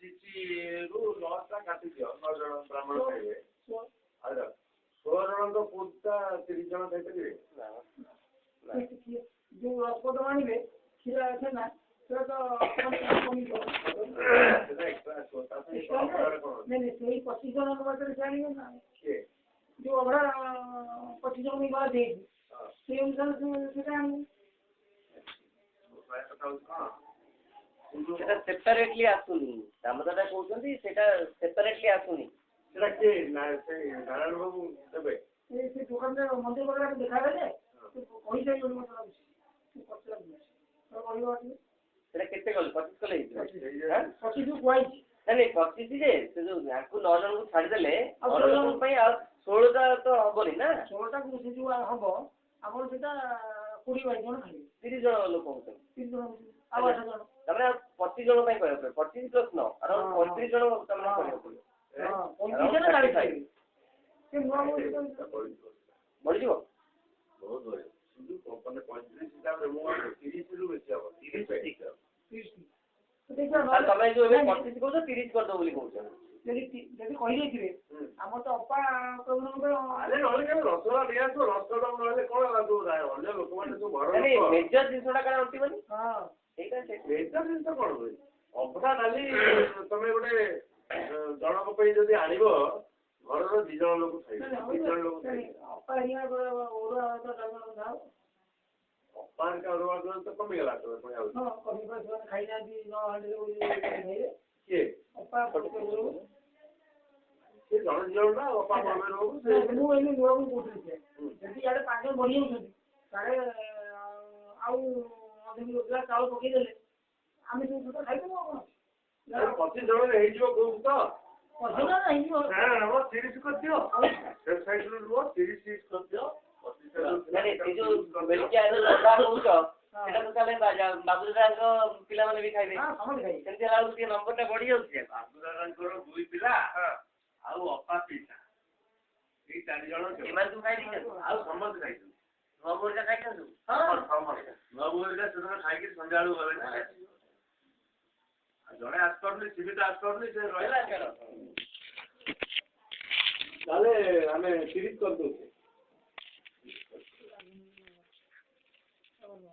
25 ରୁ 9ଟା କାଟି ଦିଅ 9 ଜଣ ବ୍ରାହ୍ମଣ ଖାଇବେ 16 ଜଣଙ୍କ ପୁରୁଷା 30 ଜଣ ଖାଇପାରିବେ ଯୋଉ ରସପଦ ଆଣିବେ କ୍ଷୀର ଅଛି ନା ସେଟା ତ ସେଇ 25 ଜଣଙ୍କ ମଧ୍ୟରେ ସେ ଆଣିବେ ନା ଯୋଉ ଅଭଡ଼ା 25 ଜଣ ବାଦ ଦେଇଛି ସେଇ ଅନୁସାରେ ସେଟା ଆଣିବେ ସେଟା ସେପାରେଟଲି ଆସୁନି ଦାମୋଦର କହୁଛନ୍ତି ସେଟା ସେପାରେଟଲି ଆସୁନି ସେଟା କିଏ ନାରାୟଣ ବାବୁ ଦେବେ ସେ ଦୋକାନରେ ମନ୍ଦିର ପାଖରେ ଦେଖାହେବେ ଯେ କହିସାରିବନି ମତେ ଲାଗୁଛି ସେଟା କେତେ କଲେ 25 କଲେ ହେଇଯିବ 25 କୁହାଯାଇଛି ନାଇଁ 25 ଯେ ସେ ଯୋଉ ୟାଙ୍କୁ 9 ଜଣଙ୍କୁ ଛାଡ଼ିଦେଲେ 9 ଜଣଙ୍କ ପାଇଁ ଆଉ 16ଟା ତ ହବନି ନା 16ଟାକୁ ସେ ଯୋଉ ହବ ଆମର ସେଟା 20 22 ଜଣ ଖାଇବେ 30 ଜଣ ଲୋକ ହଉଛନ୍ତି 30 ଜଣ ଆଉ 8 ଜଣ ତାପରେ 25 ଜଣ ପାଇଁ କହିବାକୁ ପଡ଼ିବ 25 ପ୍ଲସ୍ 9 ଆରାଉଣ୍ଡ 35 ଜଣ ତାମାନେ କରିବାକୁ ପଡ଼ିବ 35 ଜଣ ଖାଇବେ ସେ ନୂଆ ବଢ଼ିଯିବ ବହୁତ ବଢ଼ିଆ ମାନେ 35 ହିସାବରେ ମୁଁ 30 ରୁ ବେଶୀ ହବ 30 ତମେ ଯୋଉ ଏବେ 25 କହୁଛ 30 କରିଦବ ବୋଲି କହୁଛ ଯଦି କହିଦେଇଥିବେ ଆମର ତ ଅପା ଆରେ ନହେଲେ କେବେ ରସଗୋଲା ନେଇ ଆସିବ ରସଗୋଲା ନହେଲେ କଣ ଲାଗୁ ଅନ୍ୟ ଲୋକମାନେ ସବୁ ଘର ମେଜର ଜିନିଷଟା କାରଣ ଅଣ୍ଟିବନି ମେଜର ଜିନିଷ କଣ ହୁଏ ଅଭଡ଼ା ଡାଲି ତମେ ଗୋଟେ ଜଣଙ୍କ ପାଇଁ ଯଦି ଆଣିବ ଘରର 2 ଜଣ ଲୋକ ଖାଇବେ 3 ଜଣ ଲୋକ ଖାଇବେ ଅପାଙ୍କ ଅରୁଆ ତ କମିଗଲା ଖାଇନାହାନ୍ତି କିଏ ସେ ଜଣେ 2 ଜଣ ନା ଅପା ମୁଁ ଏମିତି ନୂଆକୁ କହୁଥିଲି ଯଦି ଇଆଡ଼େ 5 ଜଣ ବଢ଼ିଯାଉଛନ୍ତି ତାହେଲେ ଆଉ ଅଧ ଚାଉଳ ପକେଇଦେଲେ ଆମେ ସବୁ ଖାଇଦେବୁ ଆଉ କଣ 25 ଜଣରେ ହେଇଯିବ କହୁଛୁ ତ 25 ଜଣ ହେଇଯିବ 30 କରିଦିଅ ୱେବସାଇଟରୁ ରୁହ 30 କରିଦିଅ ବାବୁଦାଙ୍କ ପିଲାମାନେ ବି ଖାଇବେ ସେମିତି ହେଲା ବେଳକୁ ଟିକେ ନମ୍ବରଟା ବଢି ଯାଉଛି ବାବୁଦାଙ୍କର 2 ପିଲା ଆଉ ଅପା 3ଟା ଏଇ 4 ଜଣ ଏମାନେ ସବୁ ଖାଇଦେଇଛନ୍ତି ଆଉ ସମସ୍ତେ ଖାଇଛନ୍ତି ନୂଆ ବୋରିଟା ଖାଇଛନ୍ତି ନୂଆ ବୋରିଟା ସେଦିନ ଖାଇକି ସନ୍ଧ୍ୟାବେଳକୁ ଗଲେ ନା ଜଣେ ଆସିପାରୁନି ସିଏ ତ ଆସିପାରୁନି ସେ ରହିଲା ତାହେଲେ ଆମେ 30 କରିଦଉଛେ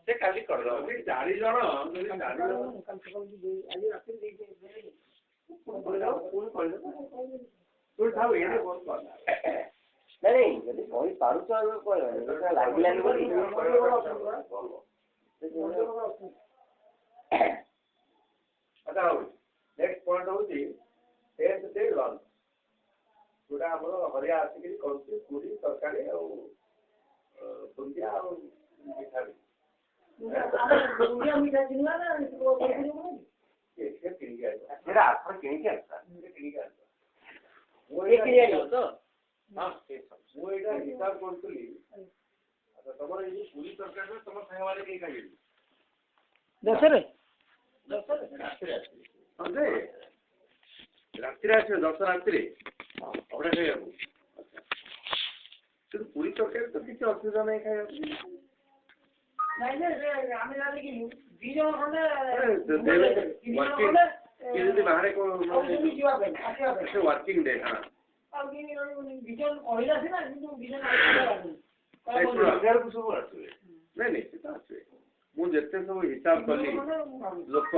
ସେ କାଲି କରିଦବ 4 ଜଣ ନାଇଁ ଯଦି କହିପାରୁଛ ଲାଗିଲାନି ବୋଲି ଆଚ୍ଛା ହଉ ନେକ୍ସଟ ପଏଣ୍ଟ ହଉଛି ଟେନ୍ଥ ଡେ ଲଞ୍ଚ ଯୋଉଟା ଆମର ହରିଆ ଆସିକି କରୁଛି ପୁରୀ ତରକାରୀ ଆଉ ବୁନ୍ଦିଆ ଆଉ ମିଠା ମୁଁ ଏଇଟା ହିସାବ କରୁଥିଲି ତମର ଏଇ ଯୋଉ ପୁରୀ ତରକାରୀ ତମ ସାଙ୍ଗମାନେ କେହି ଖାଇବେନି ରାତିରେ ଆସିବେ 10 ରାତିରେ ଅଭଡ଼ା ଖାଇବାକୁ କିନ୍ତୁ ପୁରୀ ତରକାରୀ ତ କିଛି ଅସୁବିଧା ନାହିଁ ଖାଇବାକୁ ଯଦି ବାହାରେ ୱାର୍କିଂ ଡେ ସବୁ ଆସିବେ ନାଇଁ ନିଶ୍ଚିତ ଆସିବେ ମୁଁ ଯେତେ ସବୁ ହିସାବ କଲି ଲୋକ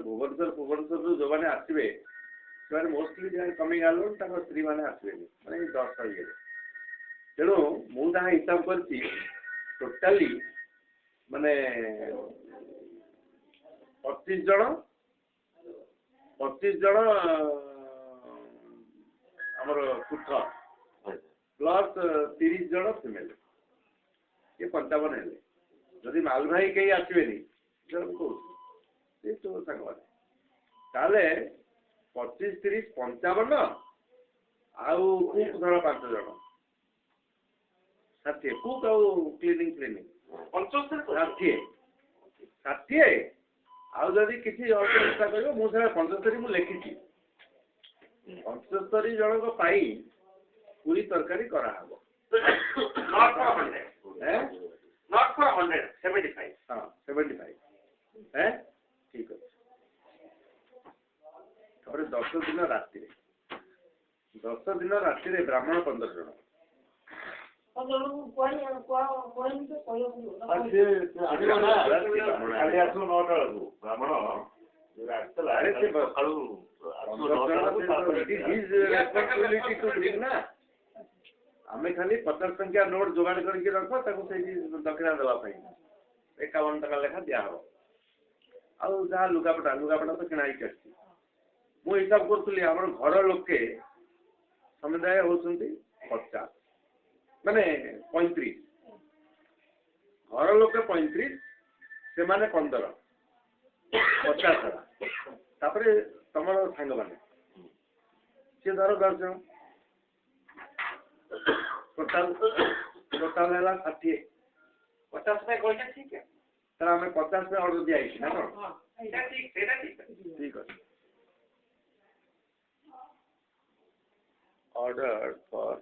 ଭୁବନେଶ୍ୱରରୁ ଯୋଉମାନେ ଆସିବେ ସେମାନେ ମୋଷ୍ଟଲି କମିଂ ଆଲୋ ତାଙ୍କ ସ୍ତ୍ରୀ ମାନେ ଆସିବେନି ମାନେ 10 ଇଏରେ ତେଣୁ ମୁଁ ଯାହା ହିସାବ କରିଛି ଟୋଟାଲି ମାନେ 25 ଜଣ ଆମର ପୁତ୍ର ପ୍ଲସ୍ 30 ଜଣ ଫିମେଲ ଇଏ 55 ହେଲେ ଯଦି ମାଲ ଭାଇ କେହି ଆସିବେନି ମୁଁ କହୁଛି ସେ ସବୁ ସାଙ୍ଗମାନେ ତାହେଲେ 25 30 55 ଆଉ କୁକ୍ ଧର 5 ଜଣ 60 କୁକ୍ ଆଉ କ୍ଲିନିଂ 60 ଆଉ ଯଦି କିଛି ଅସୁବିଧା କରିବ ମୁଁ ସେଟା 75 ମୁଁ ଲେଖିଛି 75 ଜଣଙ୍କ ପାଇଁ ପୁରୀ ତରକାରୀ କରାହବ not for 100 75 ହଁ 75 ଠିକ ଅଛି ତାପରେ 10 ଦିନ ରାତିରେ 10 ଦିନ ରାତିରେ ବ୍ରାହ୍ମଣ 15 ଜଣ। ଆମେ ଖାଲି 50 ଟଙ୍କିଆ ନୋଟ ଯୋଗାଡ଼ କରିକି ରଖ ତାକୁ ସେଇଠି ଦକ୍ଷିଣା ଦେବା ପାଇଁ 51 ଟଙ୍କା ଲେଖା ଦିଆହବ। ଆଉ ଯାହା ଲୁଗାପଟା ତ କିଣା ହେଇକି ଆସିଛି। ମୁଁ ହିସାବ କରୁଥିଲି ଆମର ଘର ଲୋକେ ସମୁଦାୟ ହଉଛନ୍ତି 50 ମାନେ 35 ଘର ଲୋକେ 35 ସେମାନେ 15 50 ଟଙ୍କା ତାପରେ ତମର ସାଙ୍ଗମାନେ ସିଏ ଧର 10 ଜଣ ଟୋଟାଲ ହେଲା 60 50 ପାଇଁ କହିଲେ ଠିକ ତାହେଲେ ଆମେ 50 ପାଇଁ ଅର୍ଡର ଦିଆହେଇଛି ନା କଣ? ଠିକ ଅଛି। ऑर्डर फॉर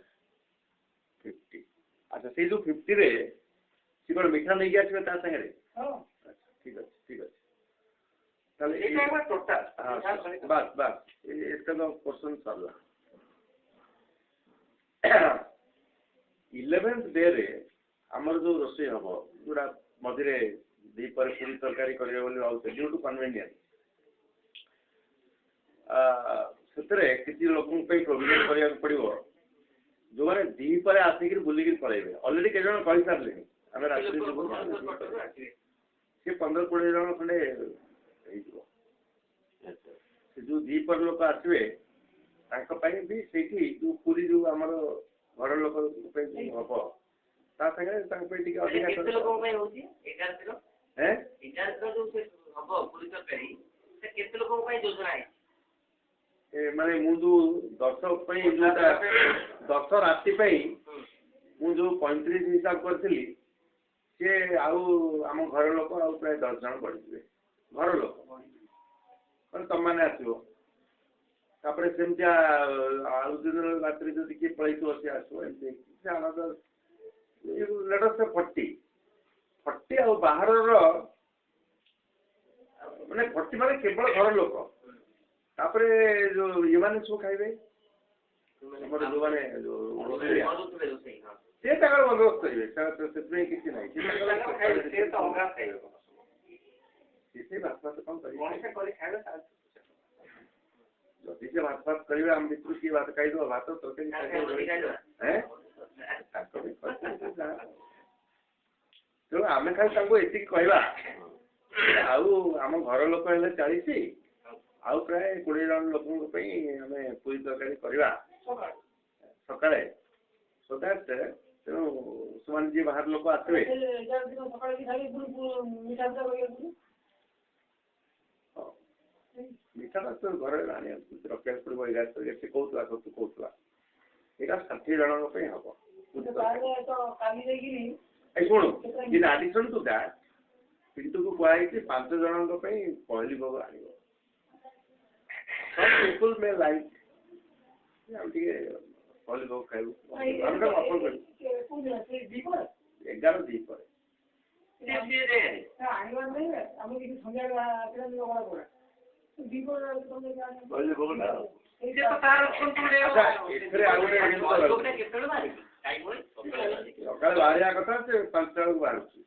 50 अच्छा से जो 50 रे सी कोन मीठा नहीं गया ता संगे रे अच्छा ठीक है ताले ए टाइम टोटल बस इसका तो क्वेश्चन सरला 11th डे रे हमर जो रोसे हबो जोरा मधिरे दी पर पूरी तरकारी करियो बोली आउते ड्यू टू कन्वीनियंस ସେଥିରେ କିଛି ଲୋକଙ୍କ ପାଇଁ ପ୍ରୋଭିଜନ କରିବାକୁ ପଡ଼ିବ ଯୋଉମାନେ ଦି ପରେ ଆସିକି ବୁଲିକି ପଳେଇବେ। ଅଲରେଡି କେତେ ଜଣ କହିସାରିଲେଣି ଆମେ ରାତିରେ ଯିବୁ ସେ 15-20 ଜଣ ଖଣ୍ଡେ ହେଇଯିବ। ସେ ଯୋଉ ଦି ପରେ ଲୋକ ଆସିବେ ତାଙ୍କ ପାଇଁ ବି ସେଇଠି ଯୋଉ ପୁରୀ ଯୋଉ ଆମର ଘର ଲୋକ ପାଇଁ ହବ ତା ସାଙ୍ଗରେ ତାଙ୍କ ପାଇଁ ଟିକେ ଅଧିକା କେତେ ଲୋକଙ୍କ ପାଇଁ ହଉଛି 11 କିଲୋ 11 କିଲୋ ଯୋଉ ହବ ପୁରୀ ତରକାରୀ ସେ କେତେ ଲୋକଙ୍କ ପାଇଁ ଯୋଜନା ହେଇଛି? ମାନେ ମୁଁ ଯୋଉ 10 ପାଇଁ ଯୋଉଟା 10 ରାତି ପାଇଁ ମୁଁ ଯୋଉ 35 ହିସାବ କରିଥିଲି ସିଏ ଆଉ ଆମ ଘର ଲୋକ ଆଉ ପ୍ରାୟ 10 ଜଣ ବଢିଯିବେ ଘର ଲୋକ ମାନେ ତମମାନେ ଆସିବ ତାପରେ ସେମିତିଆ ଆଉ ଦିନ ରାତିରେ ଯଦି କିଏ ପଳେଇଥିବ ସିଏ ଆସିବ ଏମିତି ସେ ଆନନ୍ଦ ଲେଟର 40 ଆଉ ବାହାରର ମାନେ 40 ମାନେ କେବଳ ଘର ଲୋକ ତାପରେ ଯୋଉ ଇମାନେ ସବୁ ଖାଇବେ ଆମର ଯୋଉମାନେ ସେ ତାଙ୍କର ବନ୍ଦୋବସ୍ତ କରିବେ ସେଥିପାଇଁ କିଛି ନାହିଁ ସେ ଭାତ କଣ କରିବେ ଯଦି ସେ ଭାତ କରିବେ ଆମ ଭିତରୁ କିଏ ଭାତ ଖାଇଦେବ ଭାତ ତରକାରୀ ତେଣୁ ଆମେ ଖାଲି ତାଙ୍କୁ ଏତିକି କହିବା ଆଉ ଆମ ଘର ଲୋକ ହେଲେ 40 ଆଉ ପ୍ରାୟ 20 ଜଣ ଲୋକଙ୍କ ପାଇଁ ଆମେ ପୁରୀ ତରକାରୀ କରିବା ସକାଳେ ସୋ ଦ୍ୟାଟ୍ ତେଣୁ ସେମାନେ ଯିଏ ବାହାର ଲୋକ ଆସିବେ ମିଠାଟା ତ ଘରେ ରଖିବାକୁ ପଡ଼ିବ 11 ତାରିଖ ସେ କହୁଥିଲା ତୁ କହୁଥିଲା ଏଇଟା 60 ଜଣଙ୍କ ପାଇଁ ହବ। ଶୁଣୁ ଇନ୍ ଆଡିସନ୍ ଟୁ ଦ୍ୟାଟ୍ ପିଣ୍ଟୁକୁ କୁହାଯାଇଛି 5 ଜଣଙ୍କ ପାଇଁ ପହିଲି ଭୋଗ ଆଣିବ। Some people may like हम ଟିକେ ପହିଲି ଭୋଗ ଖାଇବୁ 11 ଦି ପରେ ପହିଲି ଭୋଗଟା ସକାଳେ ବାହାରିବା କଥା ସେ 5ଟା ବେଳକୁ ବାହାରୁଛି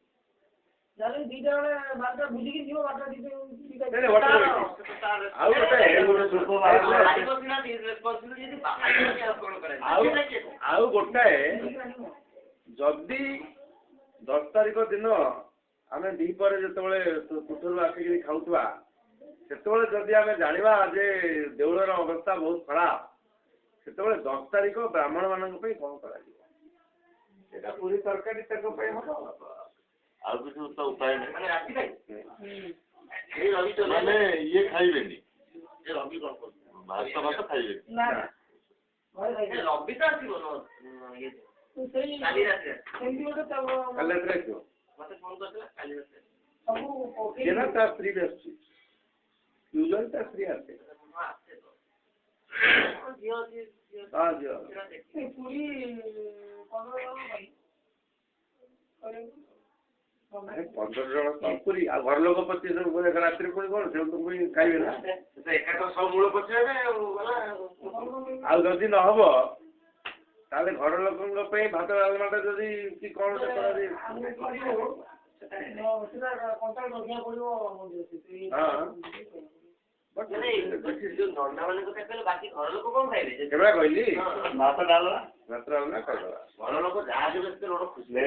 ଆଉ ଗୋଟାଏ ଯଦି 10 ତାରିଖ ଦିନ ଆମେ ଦିପରେ ଯେତେବେଳେ କୋଠରୁ ଆସିକି ଖାଉଥିବା ସେତେବେଳେ ଯଦି ଆମେ ଜାଣିବା ଯେ ଦେଉଳର ଅବସ୍ଥା ବହୁତ ଖରାପ ସେତେବେଳେ 10 ତାରିଖ ବ୍ରାହ୍ମଣ ମାନଙ୍କ ପାଇଁ କଣ କରାଯିବ ସେଟା ପୁରୀ ତରକାରୀ ତାଙ୍କ ପାଇଁ ହବ ଆଉ କିଛି ଉପାୟ ନାହିଁ ମାନେ ଇଏ ଖାଇବେନି ଭାତ ଖାଇବେନି ରବି ତ ଆସିବ କାଲି ରାତିରେ ଆସିବ ମତେ ଫୋନ କରିଥିଲା କାଲି ରାତିରେ ତା ସ୍ତ୍ରୀ ବି ଆସୁଛି ୟୁଜୁଆଲି ତା ସ୍ତ୍ରୀ ଆସେ ହଁ ଝିଅ अरे 15 जन तो पूरी आ घर लोक 25 जन बोले रात्रि पुणी कौन से तो कोई खाइबे ना एकाठ सब मूल पचेबे आ जदि न हबो ताले घर लोकन पे भात डालमाटा जदि कि कोन से करा दे हां बट जो नॉर्मल वाले को कहले बाकी घर लोग कौन खाइबे केबरा कहली भात डालला कर घर लोग जहाँ देबे से लोग खुश ले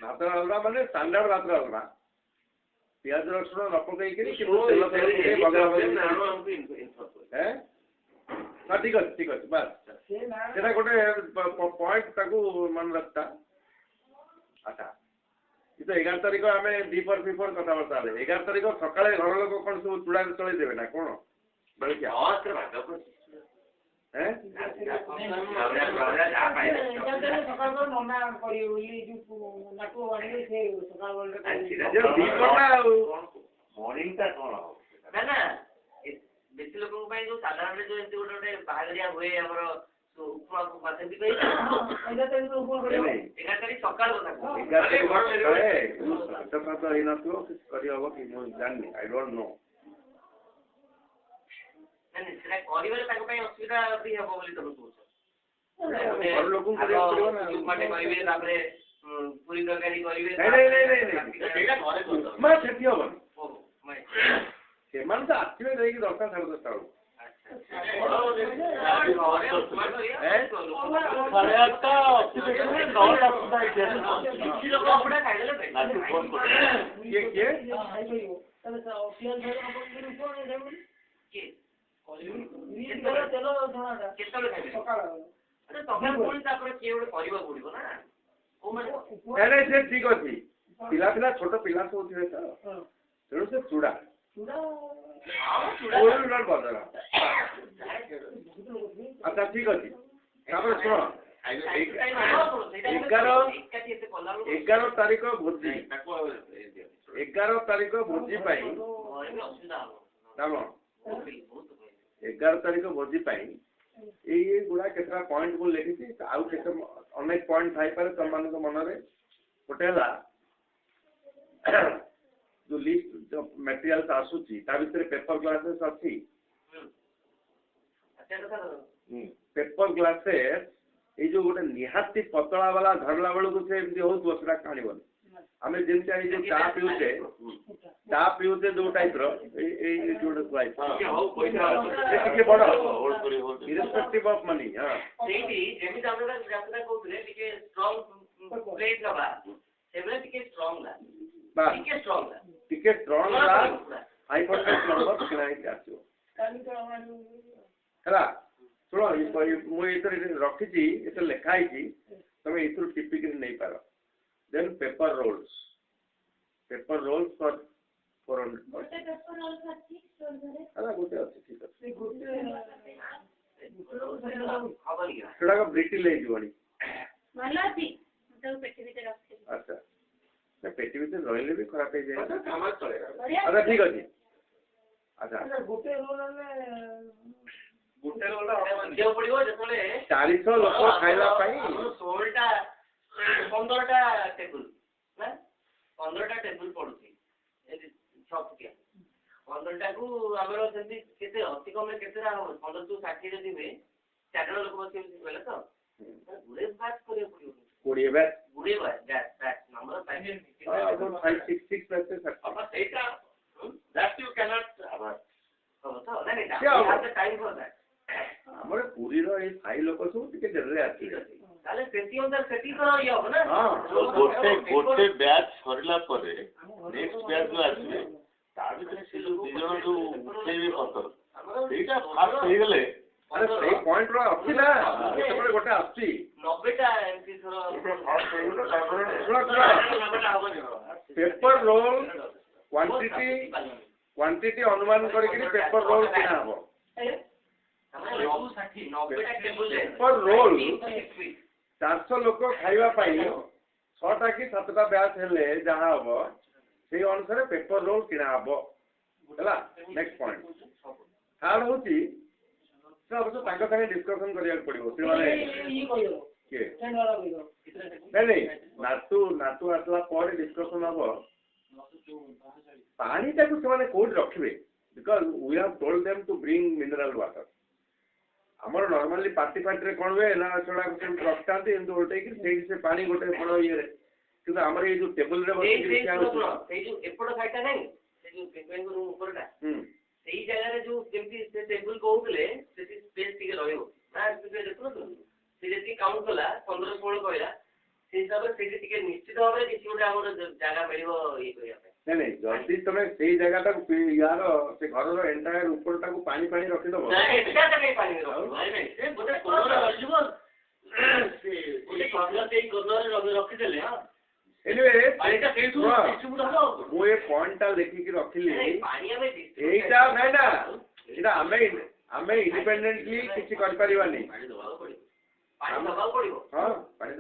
भात डालमा माने स्टैंडर्ड भात डालमा प्याज रसुण न पकईकरी कि तेल पकईकरी बगरा हैं हां ठीक है बस सेटा गोटे पॉइंट ताकू मन रखता अच्छा ये तो 11 तारीख आम दीपर फीपर कथबार्ता 11 तारीख सका घर लोग कौन सब चूड़ा चल देवे ना कौन बेसी लोक जो साधारण जो एमती गोटे बाहरिया हुए आमर उपमा सेमती 11 तारीख सकाळ आई डोंट नो असुविधा भी हम बोली तुम पूरी तरकारी ସେମାନେ ତ ଆସିବେ ଯାଇକି 10ଟା ସାଢ଼େ 10ଟା ବେଳକୁ ଠିକ ଅଛି ପିଲା ପିଲା ଛୋଟ ପିଲା ସବୁ ଥିବେ ତ ତେଣୁ ସେ ଚୁଡ଼ା अच्छा ठीक अच्छे शुण 11 तारीख भोजी 11 तारीख भोजी 11 तारीख भोजी ये गुड़ा केतरा पॉइंट को लिखी आउ केते अनेक पॉइंट थाई पारे तुम मान मन में गोटे जो लिस्ट जो मटेरियल्स आसुची ता भीतर पेपर ग्लासेस अच्छी पेपर ग्लासेस ये जो गोटे निहाती पतला वाला धरला बेलू से हो कहानी आम जमी जो चा पीऊचे जो टाइप बड़ इरेस्पेक्टिव ऑफ मनी टिके स्ट्रांग हाई परसेंट नंबर किना आसो है शुण मुझे रखी लिखाई तुम ये टिपिक नहीं पार देन पेपर रोल्स फॉर 400 गोटे अच्छे ठीक अच्छे ब्रिटिल अच्छा पेटी भर रही भी खराब हो जाए अच्छा ठीक अच्छे अच्छा 400 लोक खाइला 15टा टेबुल 15टा टेबुल पड़ुची 6 फुटिया 15टा को हमर सेंती केते अति कम में केते 15 टू 60 जदी में 4 जण लोक बसी बोले तो गुडे बात करे पड़ियो 20 बैच गुडे बैच नंबर 566 बैच अब सेटा that you can not about तो नहीं टाइम फॉर दैट हमर पूरी रो ए फाइ लोक सब टिके जल्दी आसी ताले सेटी अंदर सेटी तो ये हो ना हां गोटे बैच सरिला परे नेक्स्ट बैच जो आसीबे ता भीतर से जो दि जण जो उठेबे पत्थर एटा फास्ट हो गेले अरे सही पॉइंट रो अछि ना केते गोटे आछि 90टा एमसी थरो पेपर रोल क्वांटिटी अनुमान करके पेपर रोल किना हबो पेपर रोल 400 लोक खाइबा 6टा कि 7टा बैच हेले जहाँ हम से अनुसार पेपर रोल किना हम है नेक्स्ट पॉइंट थर्ड हूँ ତ ଅବଶ୍ୟ ତାଙ୍କ ସାଙ୍ଗେ ଡିସ୍କସନ୍ କରିବାକୁ ପଡ଼ିବ ସେମାନେ ଇଏ କହିବ କିଏ ଟେଣ୍ଡ ବାଲା କହିବ ନାଇଁ ନାତୁ ଆସିଲା ପରେ ଡିସ୍କସନ୍ ହବ ପାଣିଟାକୁ ସେମାନେ କୋଉଠି ରଖିବେ because we have told them to bring mineral water ଆମର ନର୍ମାଲି ପାର୍ଟିରେ କ'ଣ ହୁଏ ନା ସେଗୁଡ଼ାକୁ ସେମିତି ରଖିଥାନ୍ତି ଏମିତି ଓଲଟେଇକି ସେଇଠି ସେ ପାଣି ଗୋଟେ ବଡ଼ ଇଏରେ କିନ୍ତୁ ଆମର ଏଇ ଯୋଉ ଟେବୁଲରେ ବସିକି ସେଇ ଯୋଉ ଏପଟ ସାଇଡଟା ନାହିଁ ସେ ଯୋଉ ପିମ୍ପେଇଙ୍କ ରୁମ୍ ଉପରଟା ସେଇ ଜାଗାରେ ଯୋଉ ଯେମିତି ସେ ଟେବୁଲ କହୁଥିଲେ ସେଠି ସ୍ପେସ୍ ଟିକେ ରହିବ ନା ଦେଖୁନୁ ସେ ଯେତିକି କାଉଣ୍ଟ କଲା 15-16 କହିଲା ସେଇ ହିସାବରେ ସେଇଠି ଟିକେ ନିଶ୍ଚିତ ଭାବରେ କିଛି ଗୋଟେ ଆମର ଜାଗା ମିଳିବ ଇଏ କରିବା ପାଇଁ ନାଇଁ ଯଦି ତମେ ସେଇ ଜାଗାଟାକୁ ୟାର ସେ ଘରର ଏଣ୍ଟାୟାର ଉପରଟାକୁ ପାଣି ରଖିଦବ ରଖିଦେଲେ ମୁଁ ଏ ପଏଣ୍ଟଟା ଦେଖିକି ରଖିଲି ଏଇଟା ନାଇଁ ନା ଏଇଟା ଆମେ ଇଣ୍ଡିପେଣ୍ଡେଣ୍ଟଲି କିଛି କରିପାରିବାନି ହଁ ପାଣି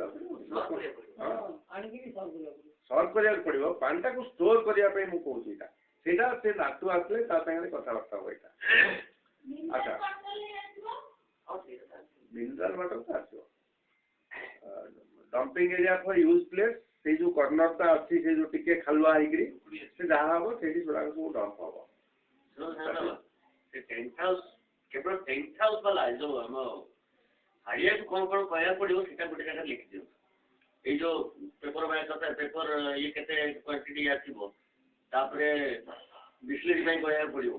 ସର୍ଭ କରିବାକୁ ପଡ଼ିବ ପାଣିଟାକୁ ଷ୍ଟୋର କରିବା ପାଇଁ ମୁଁ କହୁଛି ଏଇଟା ସେଇଟା ସେ ନାତୁ ଆସିଲେ ତା ସାଙ୍ଗରେ କଥାବାର୍ତ୍ତା ହବ ଏଇଟା ଆଚ୍ଛା ମିନେରାଲ ୱାଟର ତ ଆସିବ ଡମ୍ପିଂ ଏରିଆ ଫର ୟୁଜ୍ ପ୍ଲେସ୍ ସେଇ ଯୋଉ କର୍ଣ୍ଣରଟା ଅଛି ସେ ଯୋଉ ଟିକେ ଖାଲୁଆ ହେଇକିରି ସେ ଯାହା ହବ ସେଇଠି ସେଗୁଡ଼ାକ ସବୁ ଡମ୍ପ ହବ କେବଳ ଟେଣ୍ଟ ହାଉସ୍ ବାଲା ଯୋଉ ଆମ ହାରିଆକୁ କ'ଣ କହିବାକୁ ପଡ଼ିବ ସେଇଟା ଗୋଟେ ଜାଗାରେ ଲେଖିଦିଅ ଏଇ ଯୋଉ ପେପର ପେପର ଇଏ କେତେ କ୍ୱାଣ୍ଟିଟି ଆସିବ ତାପରେ ବିସ୍ଲେରୀ ପାଇଁ କହିବାକୁ ପଡ଼ିବ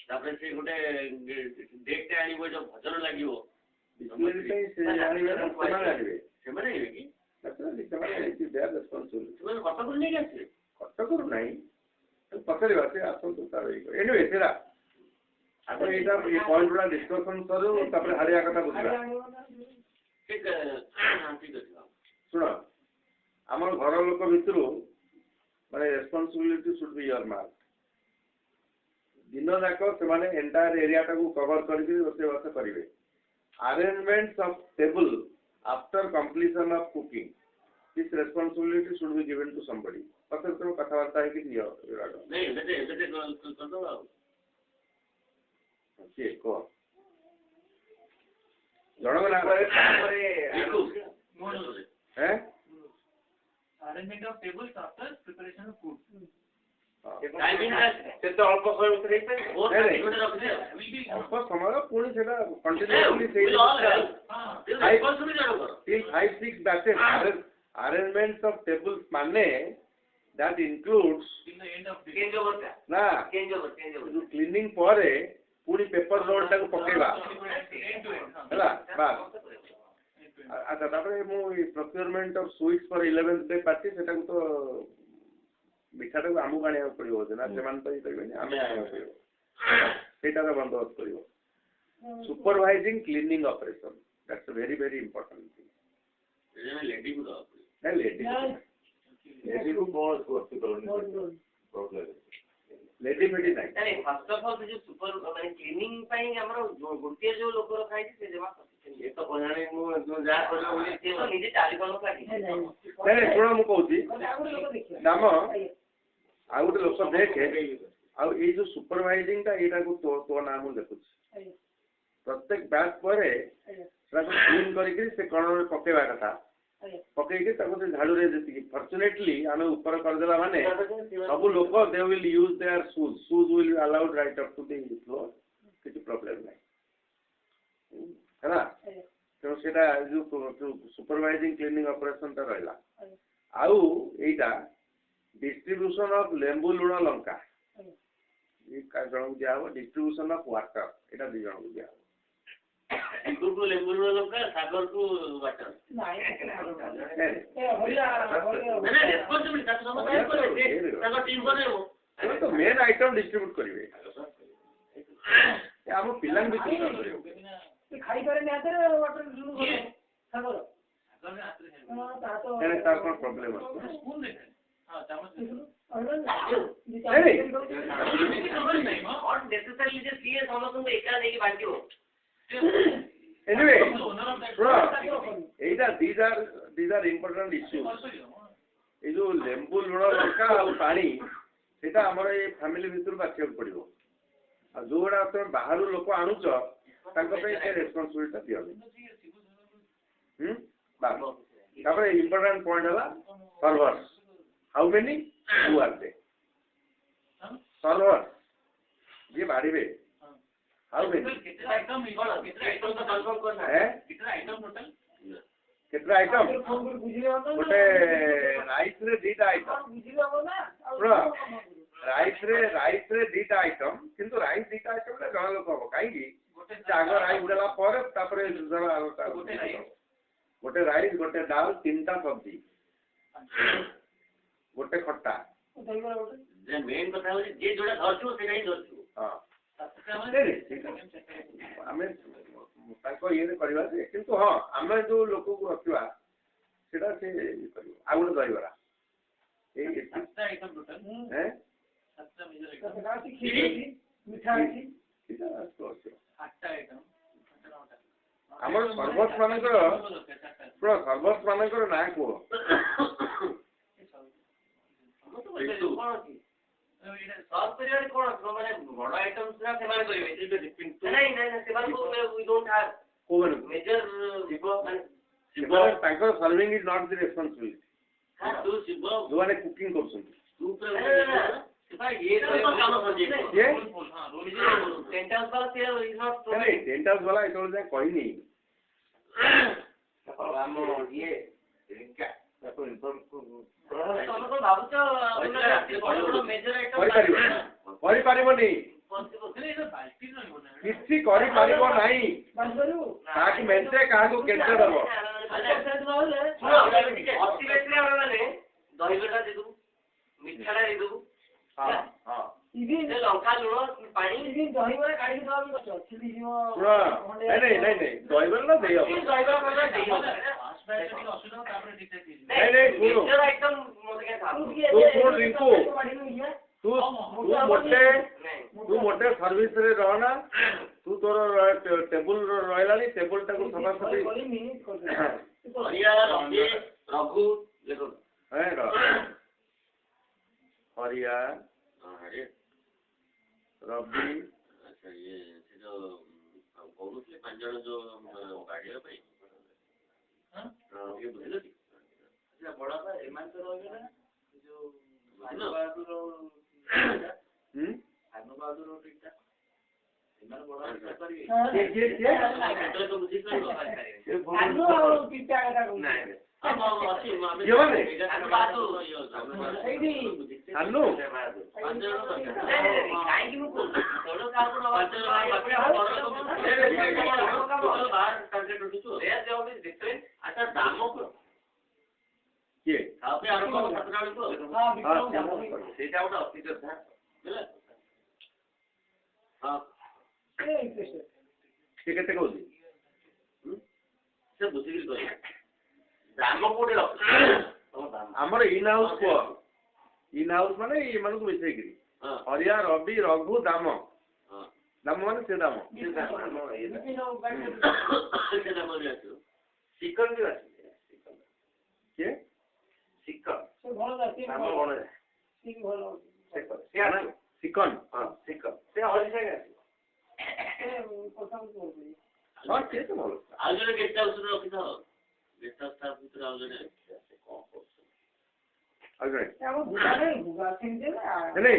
ତାପରେ ସେ ଗୋଟେ ଡେକ୍ଟେ ଆଣିବ ଯୋଉ ଭଜନ ଲାଗିବ ସେମାନେ ଆଣିବେ କି ସେମାନେ କଟକରୁ ନେଇକି ଆସିବେ କଟକରୁ ନାହିଁ ପଚାରିବା ସେ ଆସନ୍ତୁ ତାର ଏନିୱେ ସେଟା ଆପଣ ଏଇଟା ଏ ପଏଣ୍ଟ ଗୁଡ଼ା ଡିସ୍କସନ୍ କରୁ ତାପରେ ହାରିଆ କଥା ବୁଝିବା ଶୁଣ ଆମର ଘର ଲୋକ ଭିତରୁ ମାନେ responsibility should be your mark ଦିନ ଯାକ ସେମାନେ ଏଣ୍ଟାୟାର ଏରିଆଟାକୁ କଭର କରିକି ରୋଷେଇବାସ କରିବେ arrangements of table after completion of cooking this responsibility should be given to somebody पता तुम कथावार्ता है कि नियो किए को ଜଣଙ୍କ ନାଁ arrangement of tables after preparation of food ସେତେ ଅଳ୍ପ ସମୟ ଭିତରେ ଅଳ୍ପ ସମୟ ପୁଣି ସେଟା continuously till 5-6 batches arrangements of tables ମାନେ that includes ନା କ୍ଲିନିଂ ପରେ ପୁଣି ପେପର ରୋଲଟାକୁ ପକେଇବା ହେଲା ବାସ୍ ଆଚ୍ଛା ତାପରେ ମୁଁ procurement of sweets for 11th day party ସେଟାକୁ ତ ମିଠାଟାକୁ ଆମକୁ ଆଣିବାକୁ ପଡ଼ିବ ନା ସେମାନେ ତ ହେଇପାରିବେନି ଆମେ ଆଣିବାକୁ ପଡ଼ିବ ସେଇଟାର ବନ୍ଦୋବସ୍ତ କରିବ supervising cleaning operation that's very very important ଲେଡିକୁ ଲେଡି ଫେଡି ନାହିଁ ଫାଷ୍ଟ ଅଫ୍ ଅଲ୍ ଯୋଉ ସୁପର ମାନେ କ୍ଲିନିଂ ପାଇଁ ଆମର ଗୋଟିଏ ଯୋଉ ଲୋକ ରଖା ହେଇଛି ସେ ଜମା ଏ ତ କହିଲାଣି ମୁଁ ଯାହା କରିବ ବୋଲି ସେ ନିଜେ 4 ଜଣ ନାଇଁ ଶୁଣ ମୁଁ କହୁଛି ଦାମ ଆଉ ଗୋଟେ ଲୋକ ଦେଖେ ଆଉ ଏଇ ଯୋଉ ସୁପରଭାଇଜିଂଟା ଏଇଟାକୁ ତୋ ନାଁ ମୁଁ ଦେଖୁଛି ପ୍ରତ୍ୟେକ ବ୍ୟାଚ୍ ପରେ ସେଟାକୁ କ୍ଲିନ୍ କରିକି ସେ କଣରେ ପକେଇବା କଥା ପକେଇକି ତାକୁ ସେ ଝାଡୁରେ ଯେତିକି ଫର୍ଚୁନେଟଲି ଆମେ ଉପର କରିଦେଲା ମାନେ ସବୁ ଲୋକ they will use their shoes will be allowed right up to the floor କିଛି ପ୍ରୋବ୍ଲେମ୍ ନାହିଁ ହେଲା ତେଣୁ ସେଇଟା ଯୋଉ ସୁପରଭାଇଜିଂ କ୍ଲିନିଂ ଅପରେସନଟା ରହିଲା ଆଉ ଏଇଟା ଡିଷ୍ଟ୍ରିବ୍ୟୁସନ୍ ଅଫ୍ ଲେମ୍ବୁ ଲୁଣ ଲଙ୍କା ଜଣକୁ ଦିଆହବ ଡିଷ୍ଟ୍ରିବ୍ୟୁସନ୍ ଅଫ୍ ୱାଟର ଏଇଟା 2 ଜଣଙ୍କୁ ଦିଆହବ ଲେମ୍ବୁ ଲୁଣ ଲଙ୍କା ସାଗରକୁ ୱାଟର ମେନ୍ ଆଇଟମ୍ ଡିଷ୍ଟ୍ରିବ୍ୟୁଟ୍ କରିବେ ଆମ ପିଲାଙ୍କୁ ଡିଷ୍ଟ୍ରିବ୍ୟୁଟ୍ କରିବ ଖାଇପାରେନି ହାତରେ ତାର କ'ଣ ପ୍ରୋବ୍ଲେମ୍ ଅଛି Anyway, these are important issues. ये जो लेंबू लुण लंका और पानी सेटा हमर ए फैमिली भितर बाछिया पड़िबो ଯୋଉଗୁଡା ତମେ ବାହାରୁ ଲୋକ ଆଣୁଛ ତାଙ୍କ ପାଇଁ ସେ ରେସ୍ପନ୍ସିବିଲିଟି ଦିଅନି। ତାପରେ ଇମ୍ପୋର୍ଟାଣ୍ଟ ପଏଣ୍ଟ ହେଲା ସର୍ଭର୍ସ। ହାଉ ମେନି ହୁ ଆର୍ ଦେ ସର୍ଭର୍ସ ଯିଏ ବାଢିବେ ହାଉ ମେନି कितना आइटम तो कंफर्म करना है कितना आइटम टोटल କେତେଟା ଆଇଟମ୍ ଗୋଟେ ରାଇସ୍ରେ ଦିଟା ଆଇଟମ୍ ରାଇସ୍ରେ ଦିଟା ଆଇଟମ୍ କିନ୍ତୁ ରାଇସ୍ ଦିଟା ଆଇଟମ୍ରେ ଜଣ ଲୋକ ହବ କାହିଁକି ଆଗ ରାଇସ୍ ଦେଲା ପରେ ତାପରେ ଗୋଟେ ରାଇସ୍ ଗୋଟେ ଡାଲ ତିନିଟା ସବ୍ଜି ଗୋଟେ ଖଟା ମେନ୍ କଥା ହଉଛି ଯିଏ ଯୋଉଟା ଧରିଛୁ ସେଇଟା ହିଁ ଧରିଛୁ। ହଁ ଆମେ ତାଙ୍କ ଇଏରେ କରିବା ଯେ କିନ୍ତୁ ହଁ ଆମେ ଯୋଉ ଲୋକକୁ ରଖିବା ସେଟା ସେ ଇଏ କରିବ। ଆଉ ଗୋଟେ ଦହିବରା ଏଇ आइटम टोटल ହେଁ ମିଠା ଅଛି आइटम ଆମର ସର୍ବତ ମାନଙ୍କର ଶୁଣ ସର୍ବତ ମାନଙ୍କର ନାଁ କୁହ। ସର୍ଭ କରିବାରେ କଣ ମାନେ ବଡ ଆଇଟମ ସେମାନେ କରିବେ ନାଇଁ ସେମାନଙ୍କୁ କୋଉମାନଙ୍କୁ ମେଜର ଯିବ ମାନେ ତାଙ୍କର serving is not the responsibility. ତୁ ଶିବ ଯୋଉମାନେ କୁକିଂ କରୁଛନ୍ତି ତୁ ଟେଣ୍ଟ ହାଉସ୍ ବାଲା ଏତେବେଳେ ଯାଏ କହିନି ଆମ ଇଏ କରିପାରିବନି କିଛି କରିପାରିବ ନାହିଁ। କାହାକୁ ମେଞ୍ଚେ କାହାକୁ କେତେ ଦବ ଦହିବଟା ଦେଇଦବୁ ମିଠାଟା ଦେଇଦବୁ ଲଙ୍କା ଲୁଣ ପାଣି ଦହିବରା କାଢିକି ନାଇଁ ଦହିବରା ନା ଦେଇ ହବ ତୁ ମୋଟେ ସର୍ଭିସରେ ରହନା ତୁ ତୋର ଟେବୁଲ ରହିଲାନି ଟେବୁଲ ଟାକୁ ସଫାସଫି ରଘୁ ହରିଆ ରବି ଆଚ୍ଛା ଇଏ ସେ ଯୋଉ କହୁନଥିଲେ 5 ଜଣ ଯୋଉ ବାଢିବା ପାଇଁ ଇଏ ବୁଝିଲ କି ଆଚ୍ଛା ବଡବାପା ଏମାନେ ତ ରହିବେ ନା ଯୋଉ ଭାନୁବାହାଦୁର ଟିକଟା ସେମାନେ ବଡବାପା କରିପାରିବେ ସେଇଟା ଗୋଟେ ଅଫିସର ସେ କେତେ କହୁଛି ସେ ବୁଝିକିରି କହିବେ ଦାମ କୋଉଠି ରଖ ଆମର ଇନ୍ ହାଉସ୍ କୁହ ଇନ୍ ହାଉସ୍ ମାନେ ଏମାନଙ୍କୁ ମିଶେଇକିରି ହରିଆ ରବି ରଘୁ ଦାମ ଦାମ ମାନେ ସେ ଦାମ ଚିକନ ବି ଅଛି କିଏ ଭଲ ଚିକନ ସେ ହରିସାଙ୍ଗେ ଆସିବ ହଁ ସେ ତ ଭଲ ଆଉ ଜଣେ ଗେଷ୍ଟ ହାଉସରେ ରଖିଥାଅ ଗେଷ୍ଟ ହାଉସ୍ ତା ଭିତରେ ଆଉ ଜଣେ କଣ କରୁଛନ୍ତି ଆଉ ଜଣେ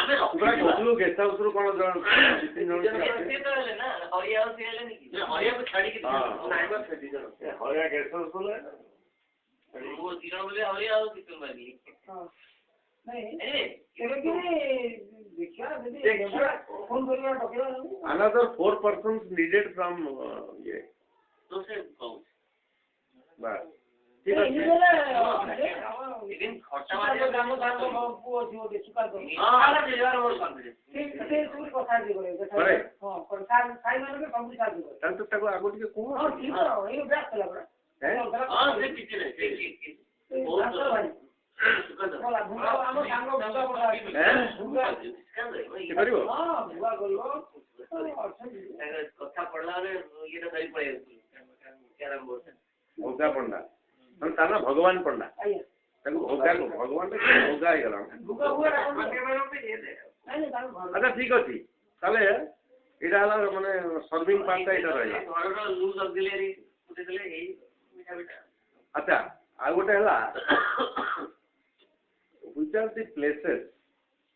ଆମେ କହୁଥିଲୁ ଗେଷ୍ଟ ହାଉସ୍ ରୁ କଣ ହରିଆକୁ ଛାଡିକି ହରିଆ ଗେଷ୍ଟ ହାଉସ୍ ଦି ଜଣ ବୋଲି ହରିଆ ଆଉ chicken ମାରିଲି another 4 persons needed from ତ ସେ କହୁଛି ବାସ୍ ଠିକ ଅଛି ତାହେଲେ ତାକୁ ଆଗ ଟିକେ କୁହ କରିବ କଥା ପଡିଲା ବେଳେ ଇଏଟା ଧରି ପଳେଇ ଭୋଗା ପଣ୍ଡା ତା ନା ଭଗବାନ ପଣ୍ଡା ତାକୁ ଭୋଗା ଭଗବାନ ଭୋଗା ହେଇଗଲା ଆଚ୍ଛା ଠିକ ଅଛି ତାହେଲେ ଏଇଟା ହେଲା ମାନେ ସର୍ଭିଂ ପାର୍ଟଟା ଏଇଟା ରହିଲା। ଘରର ଲୁଜ୍ ଅକ୍ସିଲିଆରୀ ଗୋଟେ ଦେଲେ ଏଇ ମିଠା ମିଠା। ଆଚ୍ଛା ଆଉ ଗୋଟେ ହେଲା which are the places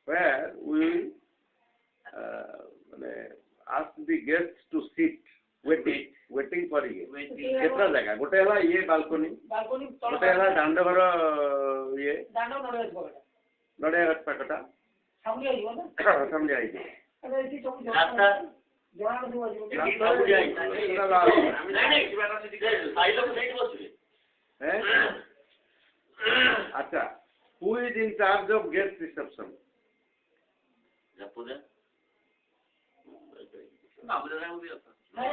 where we will ମାନେ ask the guests to sit waiting for you କେତେଟା ଜାଗା ଗୋଟେ ହେଲା ଇଏ ବାଲକୋନି ବାଲକୋନି ଗୋଟେ ହେଲା ଦାଣ୍ଡ ଘର ଇଏ ଦାଣ୍ଡ ନଡ଼ିଆ ଗଛ ନଡ଼ିଆ ଗଛ ପାଖଟା ସାମୁଦିଆ ଯିବ ନା ସନ୍ଧ୍ୟା ହେଇଯିବ ଏଠି ସବୁ ରାସ୍ତା ଜଣା ସବୁ ଆସିବ ଆଚ୍ଛା who is in charge of guest reception? ପୂଜା ବାବୁ ଦାଦାଙ୍କୁ ବି ଅଛ ହଁ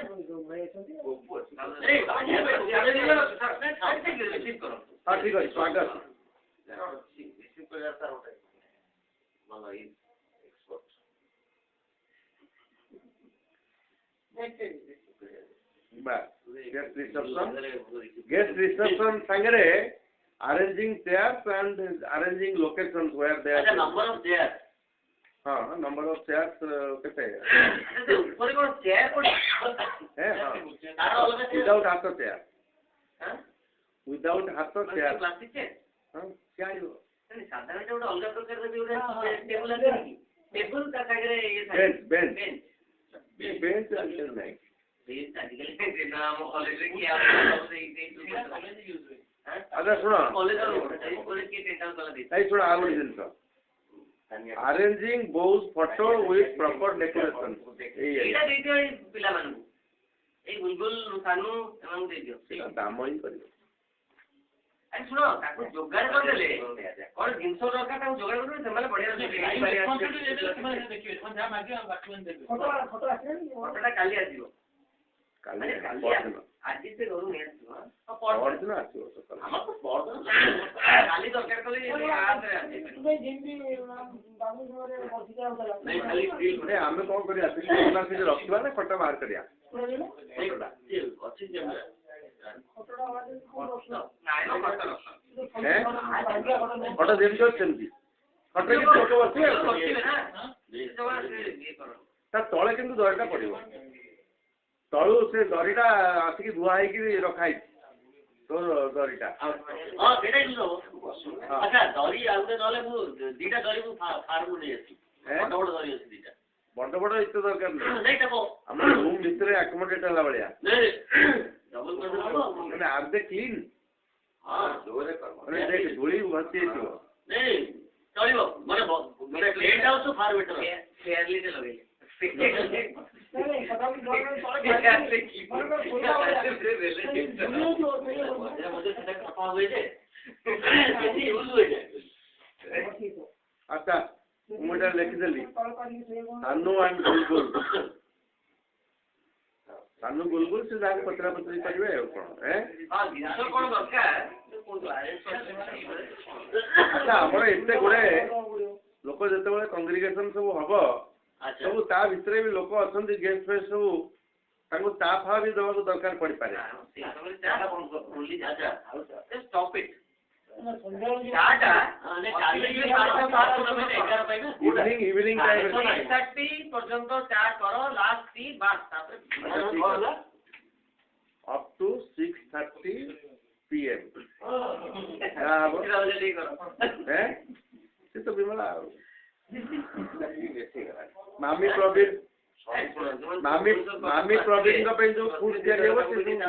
ଠିକ ଅଛି ସ୍ୱାଗତ guest reception ସାଙ୍ଗରେ arranging chairs and arranging locations where they are number of chairs ହଁ number of chairs କେତେ ଉପରେ କଣ ଚେୟାର ପଡିଛି without ହାତ chair without ହାତ chair ପ୍ଲାଷ୍ଟିକ ଚେୟାର ହଁ କିଏ ଆଣିବ ସାଧାରଣ ଗୋଟେ ଅଲଗା ପ୍ରକାର ବି ଗୋଟେ ଟେବୁଲ ଅଛି ଟେବୁଲ ତା ସାଙ୍ଗରେ ଇଏ ବେଞ୍ଚ ନାହିଁ ଆଜିକାଲି ଆମ କଲେଜରେ କିଏ ଆଚ୍ଛା ଶୁଣ ଏଇ ଶୁଣ ଆଉ ଗୋଟେ ଜିନିଷ arranging both photo with proper decoration ଏଇଟା ଦେଇଦିଅ ଏଇ ପିଲାମାନଙ୍କୁ ଏଇ ବୁଲବୁଲ ସାନୁ ଏମାନଙ୍କୁ ଦେଇଦିଅ ସେଇଟା ଦାମ ହିଁ କରିବ ଆରେ ଶୁଣ ତାକୁ ଯୋଗାଡ଼ କରିଦେଲେ କଣ ଜିନିଷ ଦରକାର ତାକୁ ଯୋଗାଡ଼ କରିଦେଲେ ସେମାନେ ବଢିଆ ଫଟୋଟା କାଲି ଆସିବ କାଲି ଆଜି ସେ ଘରୁ ନେଇ ଆସିବ ପରଦିନ ଆସିବ ସକାଳ ଆମର ତ କାଲି ଦରକାର କଲେ ଆମେ କଣ କରିବା ସେଠି ରଖିବା ନା ଫଟୋ ବାହାର କରିବା ଅଛି ଫଟୋ ଯେମିତି ଅଛି ସେମିତି ଫଟୋ କିନ୍ତୁ ଲୋକ ବସିବେ ତା ତଳେ କିନ୍ତୁ ଦରିଟା ପଡିବ ତଳୁ ସେ ଦରିଟା ଆସିକି ଧୁଆ ହେଇକି ରଖା ହେଇଛି ତୋର ଦରିଟା ଆଚ୍ଛା ଦରି ଆଉ ଗୋଟେ ନହେଲେ ମୁଁ ଦିଟା ଦରି ମୁଁ ଫାର୍ମରୁ ନେଇ ଆସିବି ବଡ ବଡ ଦରି ଅଛି ଦିଟା ବଡ ବଡ ଏତେ ଦରକାର ନାହିଁ ନାଇଁ ତାକୁ ଆମ ରୁମ୍ ଭିତରେ ଆକୋମୋଡେଟ୍ ହେଲା ଭଳିଆ ମାନେ ଆର୍ ଦେ କ୍ଲିନ୍ ମାନେ ଦେଖ ଧୂଳି ଭର୍ତ୍ତି ହେଇଥିବ ନାଇଁ ଚଳିବ ମାନେ ପ୍ଲେଟ୍ ହାଉସ୍ ଫାର୍ ବେଟର ଫେୟାରଲି ଲଗେଇଲେ ଆଚ୍ଛା ମୁଁ ଏଇଟା ଲେଖିଦେଲି ସାନୁ ଆଣ୍ଡ ବୁଲବୁଲ ସାନୁ ବୁଲବୁଲ ସେ ଯାହାକୁ ପଚରା ପଚରି କରିବେ ଆଉ କଣ ଆଚ୍ଛା ଆମର ଏତେ ଗୁଡେ ଲୋକ ଯେତେବେଳେ କଂଗ୍ରିଗେସନ ସବୁ ହବ ସବୁ ତା ଭିତରେ ବି ଲୋକ ଅଛନ୍ତି ଗେଷ୍ଟ ଫେଷ୍ଟ ସବୁ ତାଙ୍କୁ ଚା ଫା ବି ଦେବାକୁ ଦରକାର ପଡିପାରେ ଇଭିନିଂ ପର୍ଯ୍ୟନ୍ତ ଚା କର ଲାଷ୍ଟ ଟି ବାସ୍ ତାପରେ ଅପ୍ ଟୁ 6:30 PM ସେ ତ ବିମଳା ଆଉ ମାମି ପ୍ରବୀଣଙ୍କ ପାଇଁ ଯୋଉ ଫୁଡ୍ ତିଆରି ହବ ସେ ବିମଳା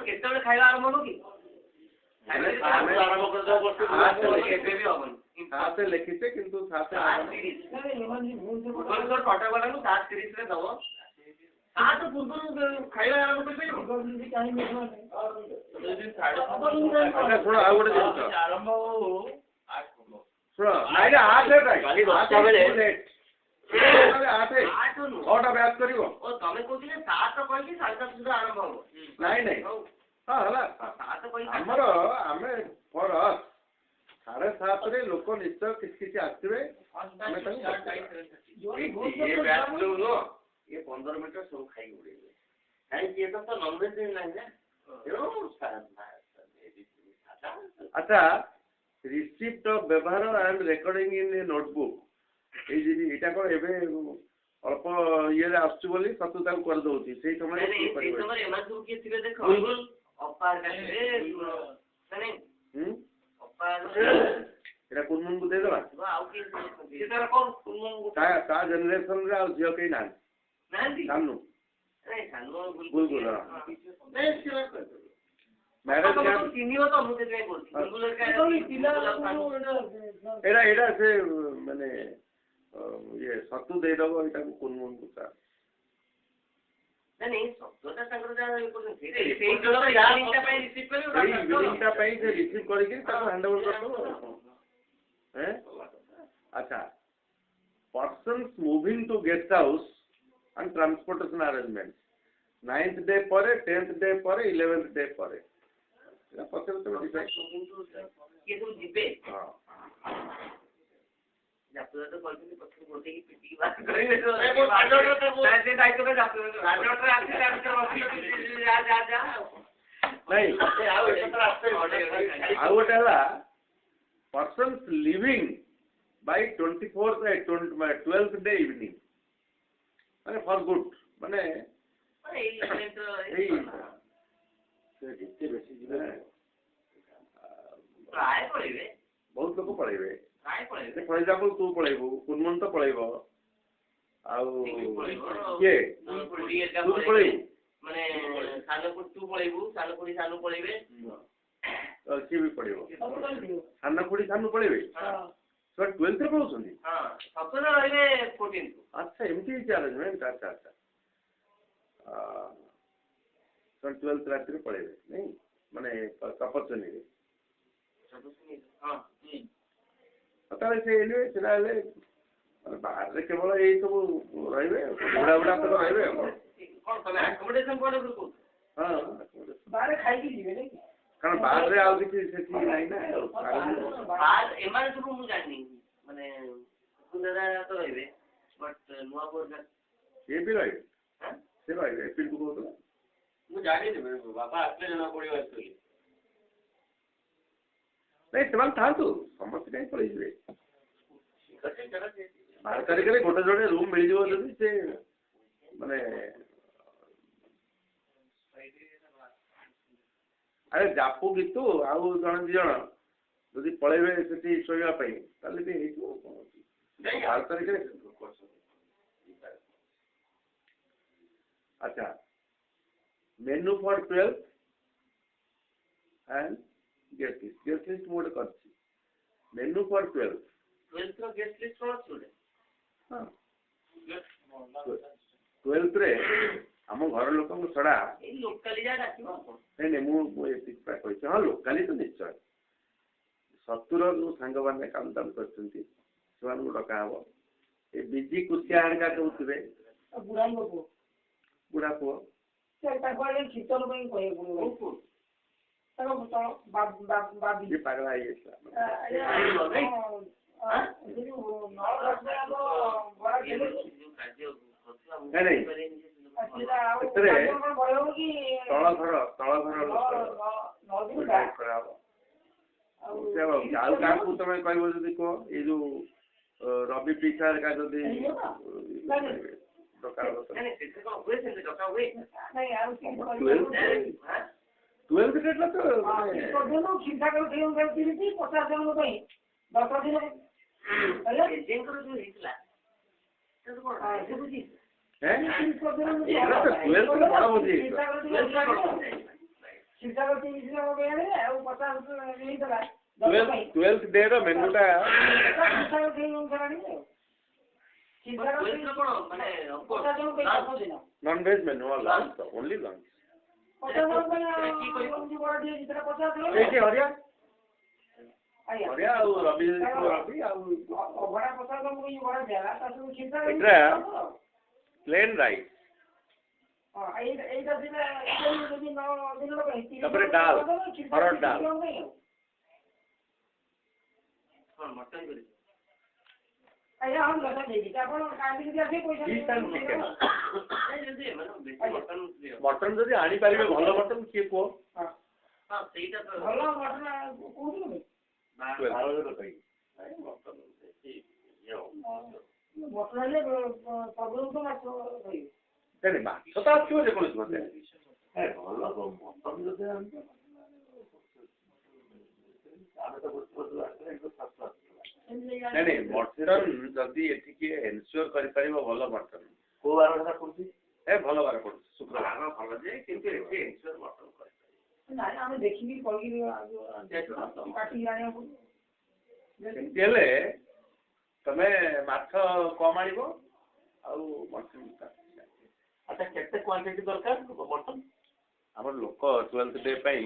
କେତେବେଳେ ଖାଇବା ଆରମ୍ଭ ହବ କି ସାତ ଲେଖିଛେ କିନ୍ତୁ ସାତ କଟକ ବାଲାଙ୍କୁ 7:30ରେ ଦବ ସାତ ପୂର୍ବରୁ ଖାଇବା ଆରମ୍ଭ କରିପାରିବ ଶୁଣ ଆଉ ଗୋଟେ ଜିନିଷ ଶୁଣ ନାଇଁ 8 ବେଳେ 8ଟା ବ୍ୟାଚ୍ କରିବ ତମେ କହୁଥିଲେ 7 କହିକି 7:30 ସୁଦ୍ଧା ଆରମ୍ଭ ହବ ନାଇଁ ନାଇଁ ହଁ ହେଲା ଆମର ଆମେ ଫର 7:30ରେ ଲୋକ ନିଶ୍ଚୟ କିଛି କିଛି ଆସିବେ ଆମେ ତାଙ୍କୁ ये 15 ମିନିଟ ସବୁ ଖାଇକି ଉଡେଇବେ କାହିଁକି ଏଟା ତ ନନଭେଜ ନାହିଁ ନା ଆଚ୍ଛା ରିସିପ୍ଟ ଅଫ ବ୍ୟବହାର and recording in a notebook ଏଇଟା କ'ଣ ଏବେ ଅଳ୍ପ ଇଏରେ ଆସୁଛି ବୋଲି ସତୁ ତାକୁ କରିଦେଉଛି ସେଇ ସମୟରେ ନାଇଁ ସେଇ ସମୟରେ ଏମାନେ ସବୁ କିଏ ଥିବେ ଦେଖ ଅପା ଥିବେ ନାଇଁ ଅପା ଏଇଟା କୁନମୁନକୁ ଦେଇଦେବା ଆଉ କିଏ ତା ଜେନେରେସନରେ ଆଉ ଝିଅ କେହି ନାହାନ୍ତି ନାହାନ୍ତି ସାନୁ ବୁଲବୁଲ ମ୍ୟାରେଜ ଚିହ୍ନିବ ତ ମୁଁ ସେଥିପାଇଁ କହୁଛି ଏଇଟା ସେ ମାନେ ଇଏ ସତୁ ଦେଇଦବ ଏଇଟାକୁ କୁନମୁନକୁ ତାର ନାଇଁ ସତଟା ତାଙ୍କର ଯାହା ଇଭିନିଂଟା ପାଇଁ ସେ ରିସିଭ୍ କରିକି ତାକୁ ହ୍ୟାଣ୍ଡ ଓଭର କରିଦେବ ଆଚ୍ଛା persons moving to guest house and transportation arrangements 9th day ପରେ 10th day ପରେ 11th day ପରେ ପଛରେ ତମେ ଡିସାଇଡ୍ କିଏ ସବୁ ଯିବେ ହଁ ଜାପୁରା ତ କହିଛନ୍ତି ପଛକୁ ଗୋଟେକି ପିଟିକି ବାହାର କରିବେ ସେ ଦାୟିତ୍ୱଟା ଜାପୁରା ନାଇଁ ଆଉ ଗୋଟେ ହେଲା persons living by 12th day evening ମାନେ for good ମାନେ ପ୍ରାୟ ପଳେଇବେ ବହୁତ ଲୋକ ପଳେଇବେ ପ୍ରାୟ ପଳେଇବେ ଫର ଏକ୍ସାମ୍ପଲ ତୁ ପଳେଇବୁ କୁନମୁନ ତ ପଳେଇବ ଆଉ କିଏ ତୁ ପଳେଇବୁ ମାନେ ସାନପୁର ତୁ ପଳେଇବୁ ସାନପୁରୀ ସାନୁ ପଳେଇବେ ସିଏ ବି ପଳେଇବ ସାନ ଖୁଡି ସାନୁ ପଳେଇବେ ସେମାନେ 12th ରେ ପଳଉଛନ୍ତି ହଁ ସତୁର ରହିବେ 14 ଆଚ୍ଛା ଏମିତି ହେଇଛି ଆରେଞ୍ଜମେଣ୍ଟ ଆଚ୍ଛା ଆଚ୍ଛା ସେମାନେ 12th ରାତିରେ ପଳେଇବେ ନାଇଁ ମାନେ ତପସ୍ୱନୀରେ ତାହେଲେ ସେ ହେଲେ ସେଟା ହେଲେ ବାହାରେ କେବଳ ଏଇ ସବୁ ରହିବେ ବୁଢା ବୁଢା ତ ରହିବେ ହଁ ବାହାରେ ଖାଇକି ଯିବେ ନାଇଁ କାରଣ ବାହାରେ ଆଉ କିଛି ସେଠି ନାହିଁ ନା ଏମାନେ ସବୁ ମୁଁ ଜାଣିନି ମାନେ ଦାଦା ତ ରହିବେ ବଟ୍ ନୂଆ ବୋର୍ଡ ସିଏ ବି ରହିବେ ସେ ରହିବେ ପିଣ୍ଟୁ କହୁଥିଲା ମୁଁ ଜାଣିନି ବାପା ଆସିଲେ ଜଣା ପଡ଼ିବ ଆକ୍ଚୁଆଲି ନାଇଁ ସେମାନେ ଥାଆନ୍ତୁ ସମସ୍ତେ କାହିଁ ପଳେଇଯିବେ 12 ତାରିଖରେ ଗୋଟେ ଜଣେ ରୁମ୍ ମିଳିଯିବ ଯଦି ସେ ମାନେ ଆରେ ଜାପୁ ଗୀତୁ ଆଉ ଜଣେ ଦି ଜଣ ଯଦି ପଳେଇବେ ସେଠି ଶୋଇବା ପାଇଁ ତାହେଲେ ବି ହେଇଯିବ 12 ତାରିଖରେ ଆଚ୍ଛା menu for 12th and guest list ମୁଁ ଗୋଟେ କରିଛି menu for 12th guest list କ'ଣ ଅଛି ଗୋଟେ ହଁ 12th ରେ ଆମ ଘର ଲୋକଙ୍କ ଛଡ଼ା ଏଇ ଲୋକାଲି ଯାହା ଡାକିବ ନାଇଁ ମୁଁ ଏତିକି ପ୍ରାୟ କହିଛି ହଁ ଲୋକାଲି ତ ନିଶ୍ଚୟ ସତୁର ଯୋଉ ସାଙ୍ଗମାନେ କାମ ଦାମ କରିଛନ୍ତି ସେମାନଙ୍କୁ ଡକା ହବ ଏ ବିଜି କୁସିଆ ହେରିକା ସବୁ ଥିବେ ବୁଢା ପୁଅ ତାଙ୍କୁ ଆଗେ କୀର୍ତ୍ତନ ପାଇଁ କହିବାକୁ ପଡ଼ିବ ଯିଏ ପାଗଳା ହେଇଯାଇଥିଲା ନାଇଁ ସେଥିରେ ତଳ ଘର କରାହବ ଆଉ କାହାକୁ ତମେ କହିବ ଯଦି କୁହ ଏଇ ଯୋଉ ରବି ପିଠା ହେରିକା ଯଦି ଡକା ହବ 12th ଡେଟ୍ ତ ଚିନ୍ତା କରୁଛି 50 ଜଣଙ୍କ ପାଇଁ 10 ଦିନ ହେଇଥିଲା ବଡ ଭୋଜି ଚିନ୍ତା କରୁଛି ଆଉ 50 ହେଇଥିଲା 12th ଡେ ର ମେନୁଟା non veg menu lunch only lunch ସେଇଠି ହରିଆ ଆଉ ରବି ଆଉ ଏଇଟା ପ୍ଲେନ୍ ରାଇସ୍ ତାପରେ ଡାଲ ହରଡ଼ ଡାଲ ମଟନ ଯଦି ଆଣିପାରିବେ ଭଲ ମଟନ କିଏ କୁହ ଭଲ ମଟନ ମଟନ ହେଲେ ସବୁରୁ ତ ମାଛ ରହିବ। ନାଇଁ ମାଛ ତ ଆସିବ ଯେକୌଣସି ମତେ ଭଲ ମଟନ ଯଦି ନାଇଁ ମଟନ ଯଦି ଏଠିକି ଏନସିଓର କରିପାରିବ ଭଲ ମଟନ କୋଉ ବାରଟା ପଡୁଛି ଭଲ ବାର ପଡୁଛି ଶୁକ୍ରବାର ଭଲ ଯେ କିନ୍ତୁ ଏଠି ଏନସିଓର ମଟନ କରିପାରିବ ନାଇଁ ଆମେ ଦେଖିକି କହିକି କାଟିକି ଆଣିବାକୁ ସେମିତି ହେଲେ ତମେ ମାଛ କମ ଆଣିବ ଆଉ ମଟନ ଆଚ୍ଛା କେତେ କ୍ୱାଣ୍ଟିଟି ଦରକାର ମଟନ ଆମର ଲୋକ 12th ଡେ ପାଇଁ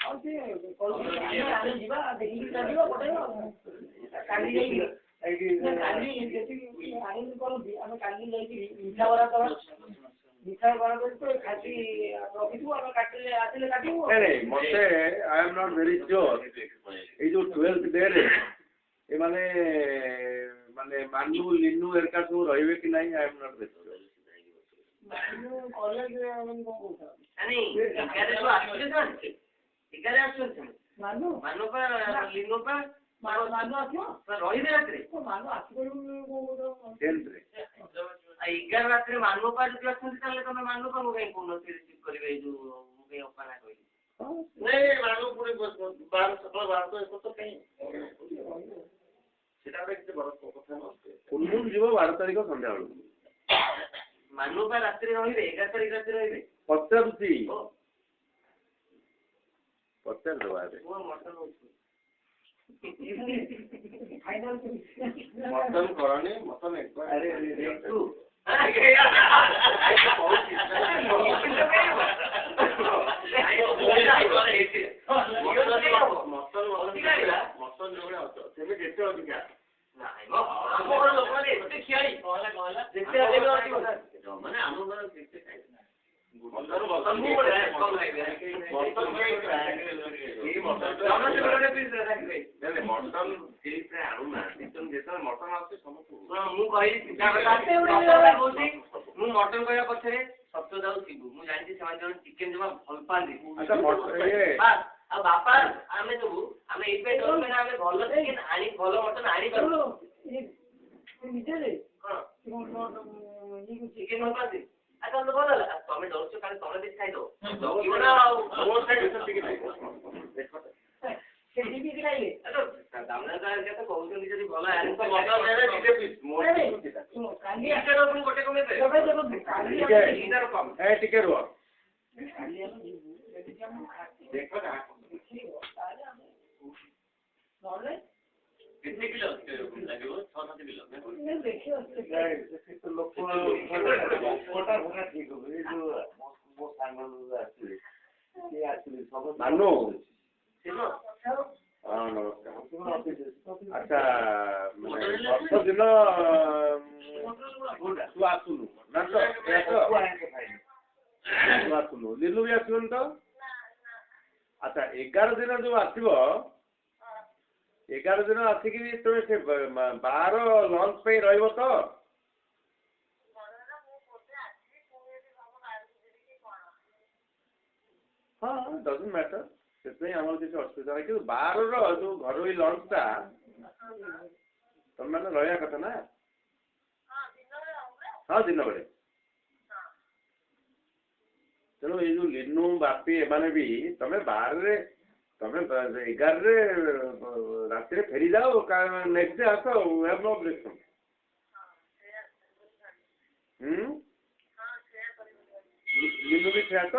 ଆମେ ଯିବା ଦେଖିକି ଯିବା ପଠେଇବା କାଲି ଯାଇକି କରନ୍ତି ଆମେ କାଲି ଯାଇକି ମିଠା ବରା ଦବା ମିଠା ବରା କରି ତ ଖାସି ରଖିଥିବୁ ଆମେ କାଟିଲେ ଆସିଲେ କାଟିବୁ। ନାଇଁ ମତେ I M not very sure ଏଇ ଯୋଉ 12th ଡେ ରେ ଏମାନେ ମାନେ ମାନୁ ଲିନୁ ଏରକା ସବୁ ରହିବେ କି ନାହିଁ I M not very sure. କଲେଜରେ ଆମେ କଣ କହୁଛ ମାନୁ ରହିବେ ରାତିରେ 10th ରେ 11 ରାତିରେ ମାନୁପା ଯଦି ଅଛନ୍ତି ତାହେଲେ ତମେ ମାନୁପା କାହିଁ କହୁନଥିବେ ରିସିଭ୍ କରିବେ ଏଇ ଯୋଉ ମୁଁ କାହିଁ ଅପାନା କହିଲି ନାଇଁ ମାନୁ ପୁଣି ବାର ସକାଳ ବାର ତ ଏକ ତ କାହିଁ ସେଟା କିଛି ବଡ କଥା ନୁହେଁ ପୂର୍ଣ୍ଣ ଯିବ 12 ତାରିଖ ସନ୍ଧ୍ୟାବେଳକୁ ମାନୁପା ରାତିରେ ରହିବେ 11 ତାରିଖ ରାତିରେ ରହିବେ ପଚାରୁଛି ପଚାରିଦେବା ଏବେ ମଟନ କରନି ମଟନ ସେମିତି ଯେତେ ଅଧିକା ମାନେ ଆମ ଘର କେତେ ଖାଇବେ ମୁଁ ମଟନ କହିବା ପଛରେ ସତ୍ୟ ଯାଉ ଥିବୁ ମୁଁ ଜାଣିଛି ସେମାନେ ଜଣେ ଚିକେନ ଜମା ଭଲ ପାଆନ୍ତି ଆଉ ବାପା ଆମେ ସବୁ ଆମେ ଏଇଥିପାଇଁ ଆମେ ଭଲ ଚିକେନ ଆଣି ଭଲ ମଟନ ଆଣିପାରୁ ଚିକେନ ଭଲ ପାଆନ୍ତି ତାହେଲେ ଭଲ ହେଲା ତମେ ଡରୁଛ କାଳେ ତମେ ବେଶୀ ଖାଇଦବ କହୁଛନ୍ତି ଯଦି ଭଲ ଗୋଟେ ଟିକେ ରୁହ କେତେ କିଲୋ ଲାଗିବ 6-7 କିଲୋ ମାନୁ ଆଚ୍ଛା ବର୍ଷ ଦିନ ତୁ ଆସୁନୁ ନା ତ ଆସୁନୁ ଲିଲୁ ବି ଆସିବନି ତ ଆଚ୍ଛା 11 ଦିନ ଯୋଉ ଆସିବ 11 ଦିନ ଆସିକି ତମେ ସେ 12 ଲଞ୍ଚ ପାଇଁ ରହିବ ତ ହଁ ଡଜଣ୍ଟ ମ୍ୟାଟର ସେଥିପାଇଁ ଆମର କିଛି ଅସୁବିଧା ନାହିଁ କିନ୍ତୁ 12ର ଯୋଉ ଘରୋଇ ଲଞ୍ଚଟା ତମେ ମାନେ ରହିବା କଥା ନା ହଁ ଦିନ ବେଳେ ତେଣୁ ଏଇ ଯୋଉ ଲିନୁ ବାପି ଏମାନେ ବି ତମେ 12ରେ ତମେ 11ରେ ରାତିରେ ଫେରିଯାଅ ନେକ୍ସଟ ଡେ ଆସ ହ୍ୟାଭ୍ नो ଅବଜେକ୍ସନ୍ ଲିନୁ ବି ସେୟା ତ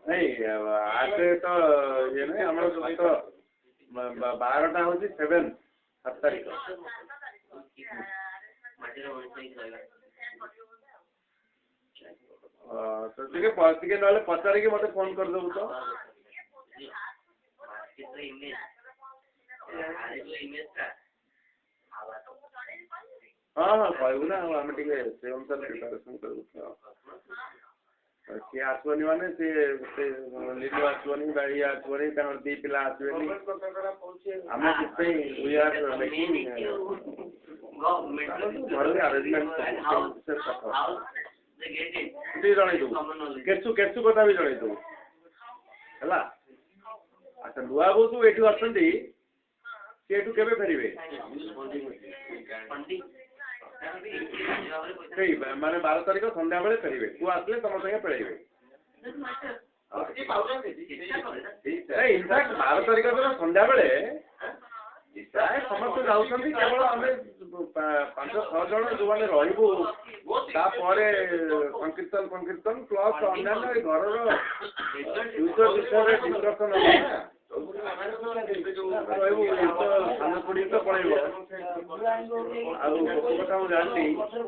ନାଇଁ ଆଠରେ ତ ଇଏ ନାହିଁ ଆମର ତ 12ଟା ହଉଛି 7 ତାରିଖ ଟିକେ ନହେଲେ ପଚାରିକି ମତେ ଫୋନ କରିଦେବୁ ତ ହଁ କହିବୁ ନା ଆଉ ଆମେ ଟିକେ ସେ ଅନୁସାରେ ପ୍ରିପାରେସନ୍ କରିବୁ सी आसवनी माने से लिलु आसवनी बाई आसवनी तमर दी पिला आसवनी हमें कितने वी आर मेकिंग घर में अरेंजमेंट से जन केसु केसु कथा भी जन है अच्छा नुआ बहुत ये अच्छा सीठू के फेरवे माने 12 तारीख संध्या बेले फेरवे तू आसले तुम संगे पड़ेबे इनफैक्ट 12 तारीख दिन संध्या बेले प्राय समस्त जाऊँगी केवल आम 5-6 जन जो मैंने रही संकीर्तन प्लस अन्य घर फ्यूचर विषय डिस्कसन सामने पड़ी तो पड़ेब कथा मुझे जानती अच्छा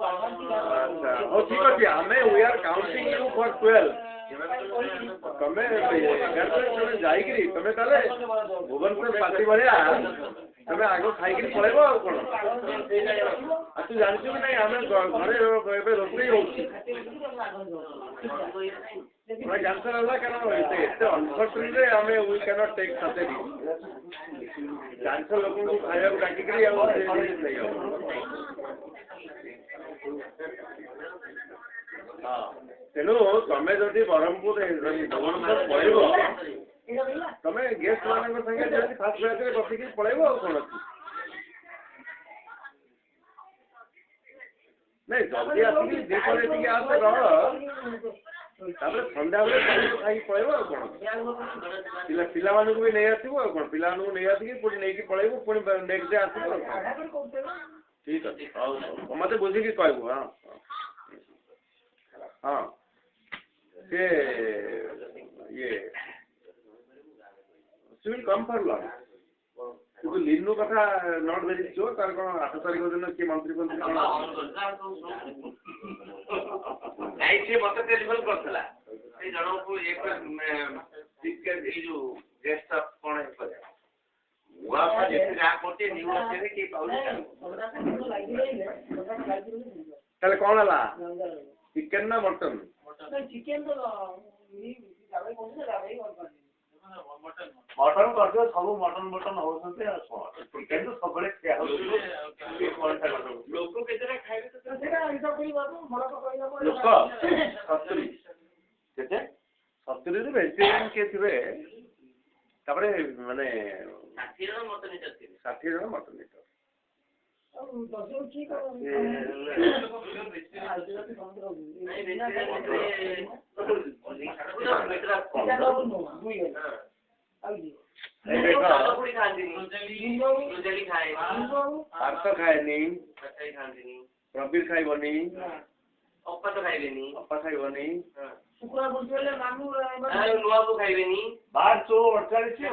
हाँ ठीक अच्छे um we are counting you for 12 तमें जाइए तमें भुवनेश्वर पार्टी भाया तमें आग खाई पलैब आ कौन तू जानचु कि नहीं आम घरे रोषे हो कैंसर है कारण unfortunately um we cannot take such chances लोक खाया डाकिक तेणु तमें जदि ब्रह्मपुर भुवनेश्वर पड़ब तमें गेस्ट मान संगे फास्ट बैच बसिक पलैब आ कौन अच्छी नहीं जल्दी आसिक दीपरे टी आस रह सन्ध्या बेले खाई पलैब आ कौन पिला भी नहीं आसो आ कौन पिला नहीं आसिक पुणी नहीं पलैब पुणी नेक्स्ट डे आस ठीक अच्छे मत बुझिक कहबू हाँ हाँ से ये विल कम फॉर लॉ किंतु लिन्नू कथा नॉट वेरी श्योर तार कौन 8 तारीख दिन किए मंत्री नहीं से मत टेलीफोन करथला से जणो को एक टिकट ए जो गेस्ट ऑफ कोन है पर हुआ था जैसे जा कोते न्यूज से के पाउली चल कौन हला चिकन ना मटन चिकेन तो मटन कर सब मटन होती चिकेन तो सब लोक केतरा खाइबे तो सेटा हिसाब करी बाबू मला तो कहला लोक 70 केते 70 रे वेजिटेरियन के थिबे तापरे माने 60 जन मटन हिसाब 60 जन मटन हिसाब दसो ठीक खाएनी प्रबीर खाइबनी अप्पा तो खाइबेनी अप्पा खाइबनी शुक्र बुझले मामू नुआ को खाइबेनी 1248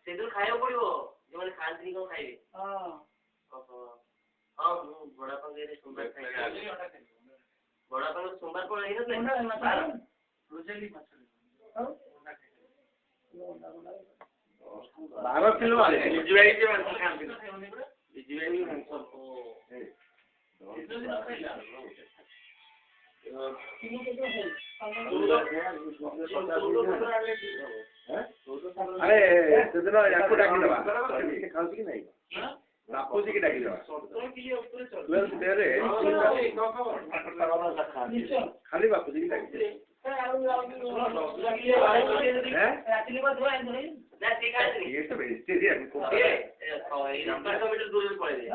सेदुल खायो पड़िबो जे माने खांतरी को खाइबे हां हां बड़ा पंगेरे सोमवार खाइबे बड़ा पंगे सोमवार को नहीं ना रोजेली मछली हां 12 किलो वाले इजवेरी जे माने खांतरी इजवेरी अरे सेदिन याकू डाकी देबा खाऊ कि नहीं बापू जी की डाकी देबा 12 डे रे खाली बापू जी की डाकी दे ये तो वेजिटेरियन को ये 200 मीटर दूर पड़े दे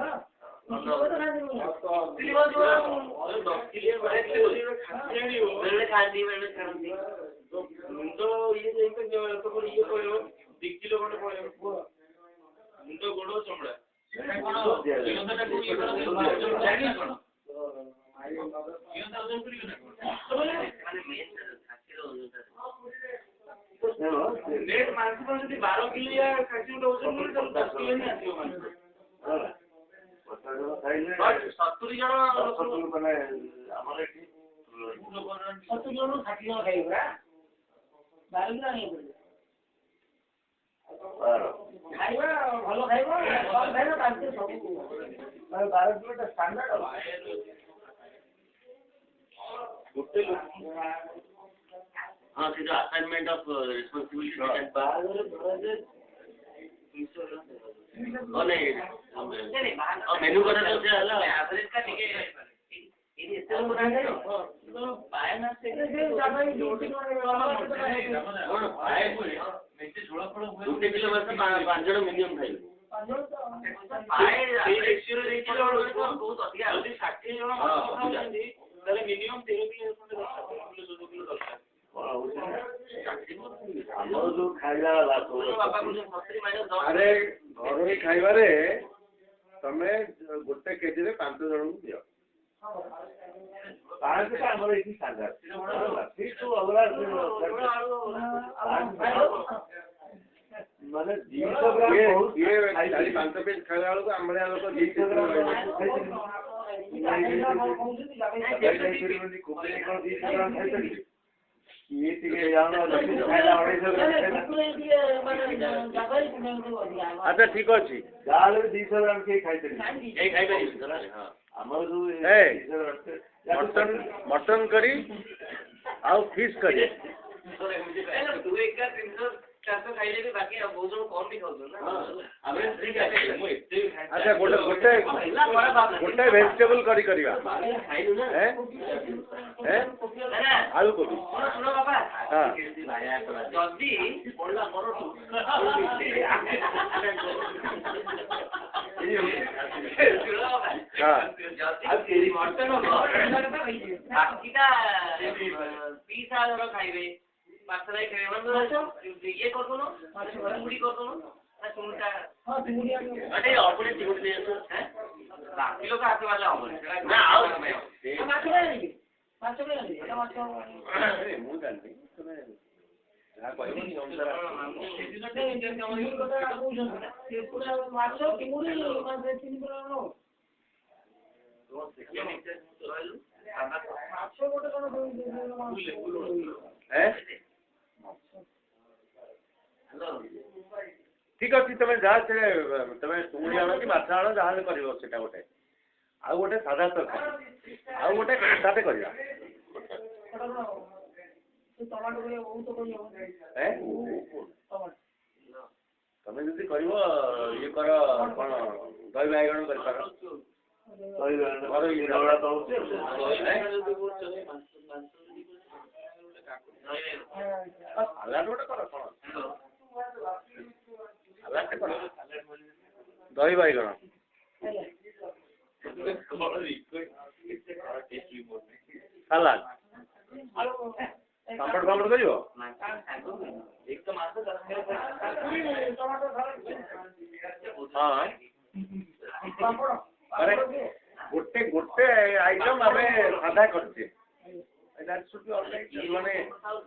खाती मुंडो ये तो ये पड़े 2 किलो खंड पड़े मुंडो गोड़ो चमड़ा नेट मानसिक 12 किलो या 60 ओजन 10 किलो नहीं आथियो मानसिक 70 जन माने हमर एठी 70 जन 60 जन खाइबा 12 किलो नहीं पड़े ଖାଇବା ଭଲ ଖାଇବା କମ୍ ଖାଇବା ତାକୁ ସବୁ 12 କିଲୋଟା ଷ୍ଟାଣ୍ଡାର୍ଡ ଗୋଟେ हाँ से जो असाइनमेंट ऑफ रिस्पांसिबिलिटी नहीं और मेनू करा तो से हला एवरेज का ठीक है ये इससे तो बनाने पाए ना से दूसरे किलो बस 5 जन मिनिमम खाई पाए रेशियो बहुत अधिक है 60 जन खाउଛନ୍ତି ତାହେଲେ ମିନିମମ୍ 13 କିଲୋ ଖଣ୍ଡେ ଦରକାର ଆମର ଯୋଉ ଖାଇବା ଆରେ ଘରୋଇ ଖାଇବାରେ ତମେ ଗୋଟେ କେଜିରେ 5 ଜଣଙ୍କୁ ଦିଅ। 5 ଟା ଆମର ଏଠି ସାଧା ଅଲଗା ମାନେ 200 ଗ୍ରାମ 4-5 ପିସ୍ ଖାଇଲା ବେଳକୁ ଆମର ଲୋକ 200 ଗ୍ରାମ ଇଏ ଟିକେ ଖାଇଲା 250 ଆଚ୍ଛା ଠିକ ଅଛି ଯାହାହେଲେ 200 ଗ୍ରାମ କେହି ଖାଇପାରିବେ ଆମର ଯୋଉ ମଟନ କରି ଆଉ ଫିସ୍ କରି ଆଚ୍ଛା ଗୋଟେ ଭେଜିଟେବଲ କରି କରିବା ଆଳୁ କୋବି ଖାଇବେ ପାଖରେ ଖାଇବେ ଇଏ କରିଦଉନ ମୁଢି କରିଦଉନ ଶୁଣଟା ମାନେ ଅଳ୍ପ ଚିଙ୍ଗୁଡ଼ି ଦେଇ ଆସ ବାକି ଲୋକ ହାତ ମାରିଲେ ହବନି ନା ଆଉ ମୁଁ ଜାଣିନି ଯାହା କହିବ ମାଛ ଚିଙ୍ଗୁଡ଼ି ମାଛ ଗୋଟେ କଣ ଠିକ ଅଛି ତମେ ଯାହା ସେ ତମେ ଚୁଙ୍ଗୁଡ଼ି ଆଣ କି ମାଛ ଆଣ ଯାହାହେଲେ କରିବ ସେଟା ଗୋଟେ ଆଉ ଗୋଟେ ସାଧା ତରକାରୀ ଆଉ ଗୋଟେ ଖଟାଟେ କରିବା ତମେ ଯଦି କରିବ ଇଏ କର କଣ ଦହି ବାଇଗଣ କରିପାର ସାଲାଡ ଗୋଟେ କର କଣ ସାଲାଡ କର ଦହି ବାଇଗଣ ସାଲାଡ ପାମ୍ପଡ଼ ଫାମ୍ପଡ଼ କରିବ ହଁ ଗୋଟେ ଗୋଟେ ଆଇଟମ ଆମେ ସାଧା କରିଛେ ମାନେ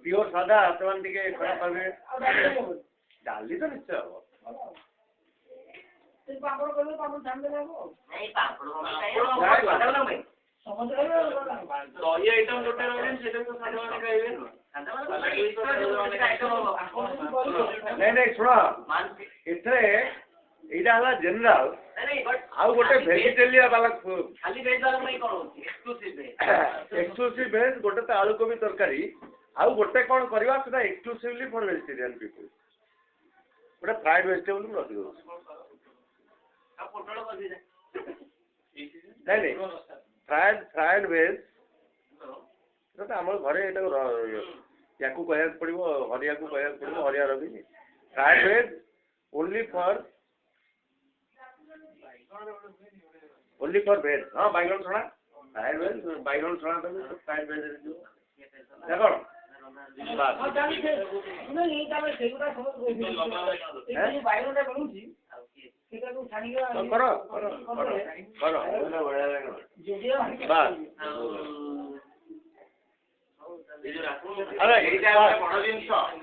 ପିଓର ସାଧା ସେମାନେ ଟିକେ ଖରାପ ପାଇବେ ଡାଲି ତ ନିଶ୍ଚୟ ହବ ଦହି ଆଇଟମ ଗୋଟେ ସେଇଟା ତ ସାଧାରଣ ଖାଇବେ ନାଇଁ ନାଇଁ ଶୁଣ ଏଥିରେ ଏଇଟା ହେଲା ଜେନେରାଲ ଆଉ ଗୋଟେ ଭେଜିଟେରିଆନ ବାଲା ଖାଲି ଭେଜ ବାଲା ପାଇଁ କଣ ହଉଛି ଏକ୍ସକ୍ଲୁସିଭ ଭେଜ ଗୋଟେ ତ ଆଳୁ କୋବି ତରକାରୀ ଆଉ ଗୋଟେ କଣ କରିବା ସେଟା ଏକ୍ସକ୍ଲୁସିଭଲି ଫର ଭେଜିଟେରିଆନ ପିପୁଲ ଗୋଟେ ଫ୍ରାଏଡ ଭେଜିଟେବୁଲ ମୁଁ ରଖିଦେଉଛି ନାଇଁ ନାଇଁ ଫ୍ରାଏଡ ଭେଜ ସେଟା ଆମର ଘରେ ଏଇଟାକୁ ୟାକୁ କହିବାକୁ ପଡିବ ହରିଆକୁ କହିବାକୁ ପଡିବ ହରିଆ ରବି ଫ୍ରାଏଡ ଭେଜ ଓନ୍ଲି ଫର ଭେଜ ହଁ ବାଇଗଣ ଛଣା ଫ୍ରାଏଡ ଭେଜ ବାଇଗଣ ଛଣା ତମେ ଫ୍ରାଏଡ ଭେଜ ଯିବ କଣ କର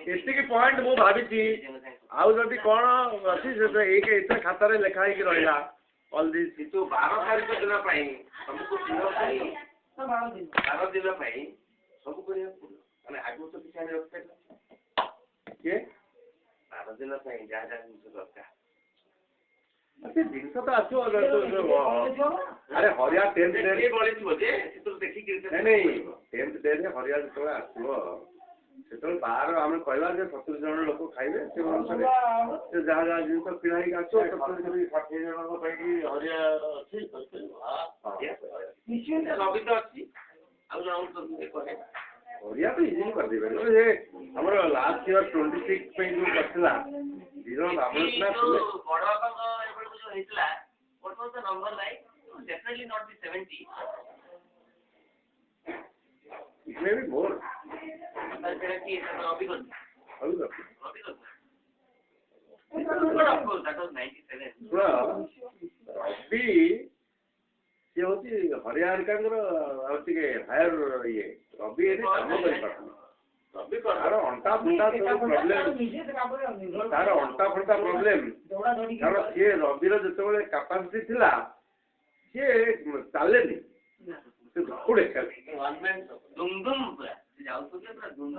ଏତିକି ପଏଣ୍ଟ ମୁଁ ଭାବିଛି ଆଉ ଯଦି କଣ ଅଛି ଏଇଥିରେ ଖାତାରେ ଲେଖା ହେଇକି ରହିଲା ଅଲ୍ ଦିସ୍ କିନ୍ତୁ 12 ତାରିଖ ଦିନ ପାଇଁ ତମକୁ 12 ଦିନ ପାଇଁ ସବୁ କରିବାକୁ ପଡ଼ିବ ମାନେ ଆଗରୁ ତ କିଛି ଆମେ ରଖିପାରିବା କିଏ 12 ଦିନ ସବୁଦିନ ପାଇଁ ଯାହା ଯାହା ଜିନିଷ ଦରକାର ସେ ଜିନିଷ ତ ଆସିବ ଆରେ ହରିଆ 10th ଡେ ବଳିଥିବ ଯେ ସେଥିରୁ ଦେଖିକି ନାଇଁ 10th ଡେରେ ହରିଆ ଯେତେବେଳେ ଆସିବ ସେତେବେଳେ ବାହାର ଆମେ କହିବା ଯେ 70 ଜଣ ଲୋକ ଖାଇବେ ସେ ଅନୁସାରେ ସେ ଯାହା ଯାହା ଜିନିଷ କିଣା ହେଇକି ଆସିବ 60 ଜଣଙ୍କ ପାଇଁ ହରିଆ ଅଛି ରବି ତ ଅଛି ଆଉ ଜଣଙ୍କୁ କରେ ହରିଆ ତ ଇଜିଲି କରିଦେବେ ଯେ ଆମର ଲାଷ୍ଟ ଇୟର 26 ପାଇଁ ଯୋଉ କରିଥିଲା ଦି ଜଣ ବ୍ରାହ୍ମଣ ଥିଲା ବଡ ବାପାଙ୍କ ଏବେଳକୁ ଯୋଉ ହେଇଥିଲା what was the number like definitely not be 70 it may be more ସେଟା କି ରବି କରିଛି of course that was 97 ରବି ସିଏ ହଉଛି ହରିଆ ହରିକାଙ୍କର ଆଉ ଟିକେ ହାୟର ଇଏ ରବି ଏଠି କାମ କରିପାରୁନି ତାର ଅଣ୍ଟା ଫଣ୍ଟା ସବୁ ପ୍ରୋବ୍ଲେମ ତାର ଅଣ୍ଟା ଫଣ୍ଟା ପ୍ରୋବ୍ଲେମ କାରଣ ସିଏ ରବିର ଯେତେବେଳେ କାପାସିଟି ଥିଲା ସିଏ ଚାଲେନି ସେ ଦୌଡେ ଖାଲି ଧୁମ୍ ଧୁମ୍ ପୁରା ଯାଉଥିଲେ ପୁରା ଧୁମ୍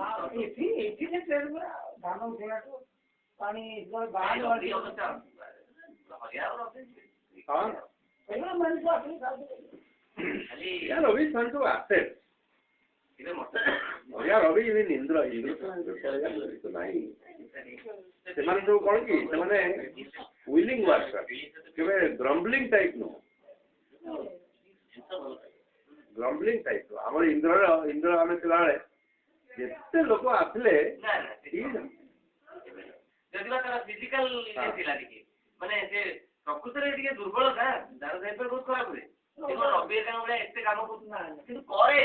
ପାଣି ରବି ସବୁ ଆସେ ବଢିଆ ରବି ଇନ୍ଦ୍ର ତ ନାହିଁ ସେମାନେ ସବୁ କଣ କି ସେମାନେ ୱିଲିଂ ୱାର୍କର କେବେ ଗ୍ରମ୍ବଲିଂ ଟାଇପ ନୁହଁ ଗ୍ରମ୍ବଲିଂ ଟାଇପ ଆମର ଇନ୍ଦ୍ର ଆମେ ଥିଲାବେଳେ ଯେତେ ଲୋକ ଆସିଲେ ଯଦି ତାର ଫିଜିକାଲ ଥିଲା ଟିକେ ମାନେ ସେ ପ୍ରକୃତରେ ଟିକେ ଦୁର୍ବଳ ନା ତାର ଦେହ ବହୁତ ଖରାପ ହୁଏ ରବି ଭଳିଆ ଏତେ କାମ କରୁଥିଲା କିନ୍ତୁ କରେ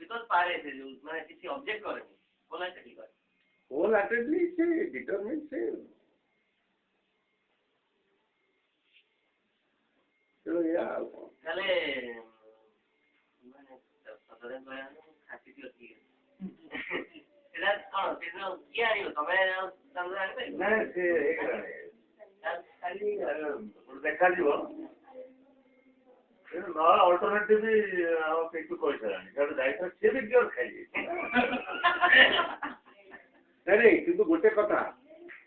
ବିକଜ ପାରେ ସେ ଯୋଉ ମାନେ କିଛି ଅବଜେକ୍ଟ କରେନି ହୋଲହାର୍ଟେଡଲି କରେ ହୋଲହାର୍ଟେଡଲି ସେ ଡିଟରମିନ୍ ସେ ଚलो ଏଇଆ ଆଉ କଣ ତାହେଲେ ମାନେ ସତରେ ଖାସିଟି ଅଛି ସେଟା କଣ ସେଦିନ କିଏ ଆଣିବ ତମେ ଆଣିପାରିବ ନାଇଁ ସେ ଦେଖାଯିବ ନହେଲେ ଅଲ୍ଟରନେଟିଭ ଆମ ପିକୁ କହିସାରିଲାଣି କାରଣ ଯାଇଥିଲା ସିଏ ବି ପିଓର ଖାଇବେ ନାଇଁ କିନ୍ତୁ ଗୋଟେ କଥା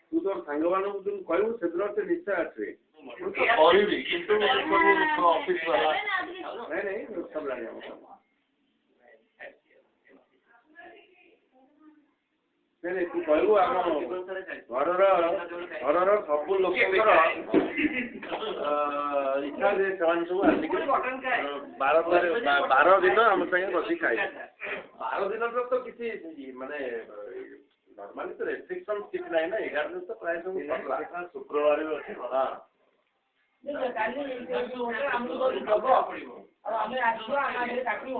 ତୁ ତୋର ସାଙ୍ଗମାନଙ୍କୁ ଯୋଉ କହିବୁ ସେଦିନ ସେ ନିଶ୍ଚୟ ଆସିବେ କହିବି କିନ୍ତୁ ଅଫିସ ବାଲା ନାଇଁ ସରିଲାଣି ଆମ ନାଇଁ ତୁ କହିବୁ ଆମ ଘରର ସବୁ ଲୋକଙ୍କର ଇଚ୍ଛା ଯେ ସେମାନେ ସବୁ ଆସିକି 12 ଦିନ ଆମ ସାଙ୍ଗେ ବସିକି ଖାଇବେ 12 ଦିନର ତ କିଛି ମାନେ ନର୍ମାଲି ତ ରେଷ୍ଟ୍ରିକ୍ସନ କିଛି ନାହିଁ ନା 11 ଦିନ ତ ପ୍ରାୟ ସବୁ ଶୁକ୍ରବାର ବି ଅଛି ହଁ ଆମେ ଆସିବା ଆମେ କାଟିବ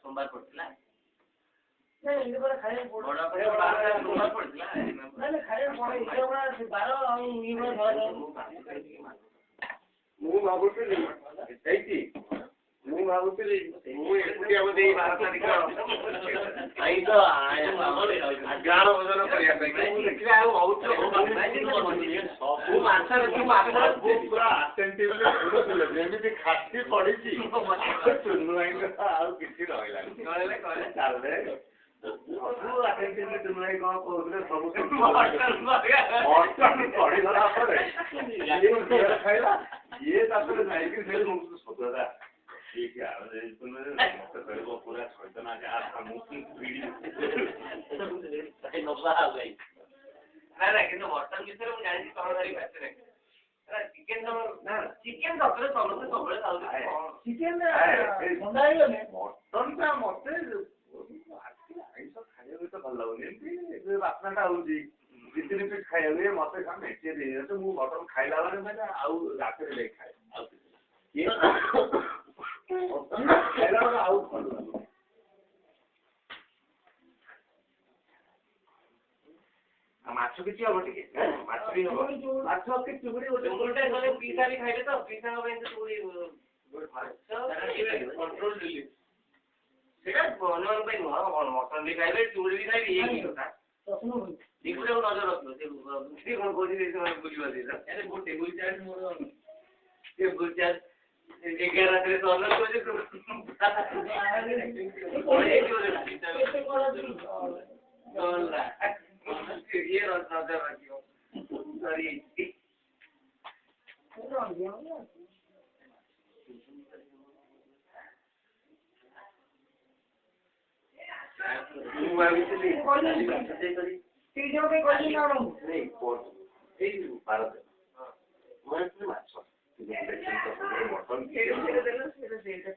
ସୋମବାର ପଡିଥିଲା ମୁଁ ଭାବୁଥିଲି ମୁଁ ଏକୁଟିଆ ବୋଧେ ଏଇ 12 ତାରିଖ ଗାଁର ଭୋଜନ କରିବା ପାଇଁ ଦେଖିଲେ ଆଉ ଯେମିତି ଖାସି ପଡିଛି ଆଉ କିଛି ରହିଲାନି କଣ କହୁଥିଲେ ସବୁ ପଡିଗଲା ପରେ ଖାଇଲା ଇଏ ତାପରେ ଯାଇକି ସେ ସଦା ପୁରା ସଜନା କିନ୍ତୁ ମଟନ ବିଷୟରେ ମୁଁ ଜାଣିଛି ତମ ଧରି ପାଖରେ ଚିକେନ ତରକାରୀ ସମସ୍ତେ ସବୁବେଳେ ମଟନଟା ମତେ ଆଇଁଷ ଖାଇବାକୁ ତ ଭଲ ଲାଗୁନି ଏମିତି ବାସ୍ନାଟା ହଉଛି 2-3 ପିସ୍ ଖାଇବାକୁ ମତେ ମେଞ୍ଚେ ଦେଇଦେଲେ ମୁଁ ମଟନ ଖାଇଲା ବେଳେ ଆଉ ରାତିରେ ଯାଇ ଖାଏ ଆଉ ଖାଇଲା ବେଳେ ଆଉ ଭଲ ଲାଗୁନି ମାଛ କିଛି ହବ ଟିକେ ମାଛ ବି ହବ ମାଛ କି ଚୁଗୁଡି ଗୋଟେ ପିସା ବି ଖାଇବେ ତ ପିସାଙ୍କ ପାଇଁ ତ ଚୁଗୁଡି କଣ୍ଟ୍ରୋଲ ରିଲିଫ ସେଇଟା ଅନ୍ୟମାନଙ୍କ ପାଇଁ ନୁହଁ ମଟନ ବି ଖାଇବେ ଚୁଗୁଡି ବି ଖାଇବେ ଇଏ କି କଥା ଦିଗୁଡାକୁ ନଜର ରଖିବ ସେ କଣ କହୁଛି ସେମାନେ ବୁଝିବା ଟେବୁଲ ଚାର୍ଜ ମୋର ଟେବୁଲ ଚାର୍ଜ 11 ରାତିରେ ସହର କହୁଛି ତୁ ଇଏ ନଜର ରଖିବ ସରି ମୁଁ ଭାବିଥିଲି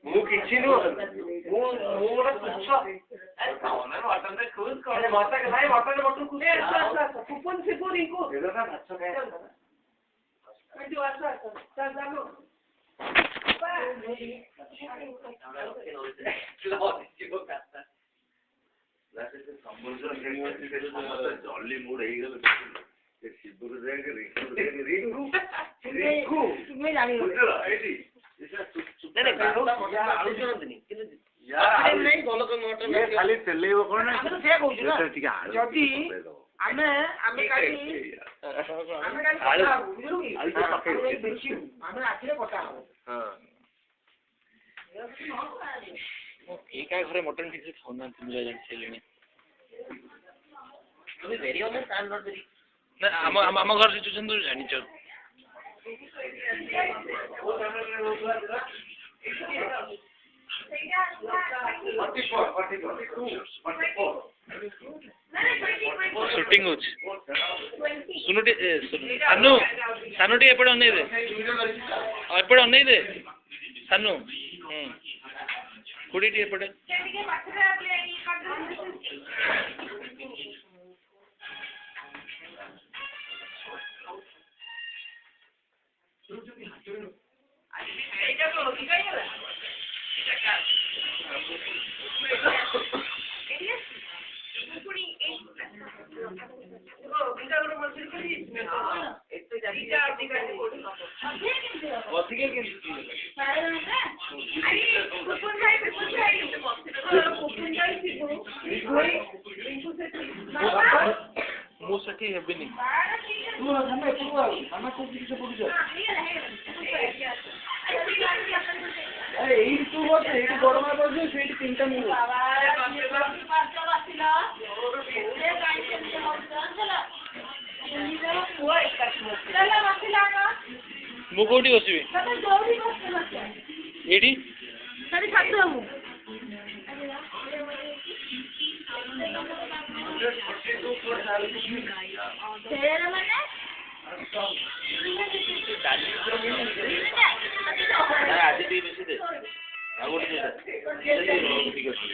ମୁଁ କିଛି ନୁହଁ ମୁଁ ଗୋଟେ ତୁଚ୍ଛ ମଟନରେ ଖୁସ୍ କଣ ମଟନ ଭାଇ ମଟନ ମଟନ ଖୁସ୍ କୁପନ ସିପୁ ରିଙ୍କୁ ମାଛ ଜଲ୍ଦି ମୁଡ୍ ହେଇଗଲେ ଶିବରୁ ଯାଇକି ଖାଲି ତେଲେଇବ କଣ ଟିକେ ଯଦି ଆମେ ଆଖିରେ କଟା ହବ ଏକା ଘରେ ମଟନ ଠିକ୍ ସେ ଖାଉନାହାନ୍ତି ମୁଁ ଜାଣି ସାରିଲିଣି ଆମ ଘର ସିଚୁଏସନ୍ ତ ଜାଣିଛ ସୁଟିଂ ହଉଛି ସୁନୁ ଟିକେ ସାନୁ ଟିକେ ଏପଟେ ଅନେଇ ଦେ ଏପଟେ ଅନେଇ ଦେ ସାନୁ ଖୁଡ଼ି ଟିକେ ଏପଟେ ମୁଁ ସେଠି ହେବିନି ଏଇଠି ତୁ ବସ ଏଇଠି ବଡ ମା ବସ ସେଇଠି ତିନିଟା ମୁଁ ମୁଁ କୋଉଠି ବସିବି ଏଇଠି ଆଜି ଟିକେ ବେଶୀ ଦେ ଆଉ ଗୋଟେ ଠିକ ଅଛି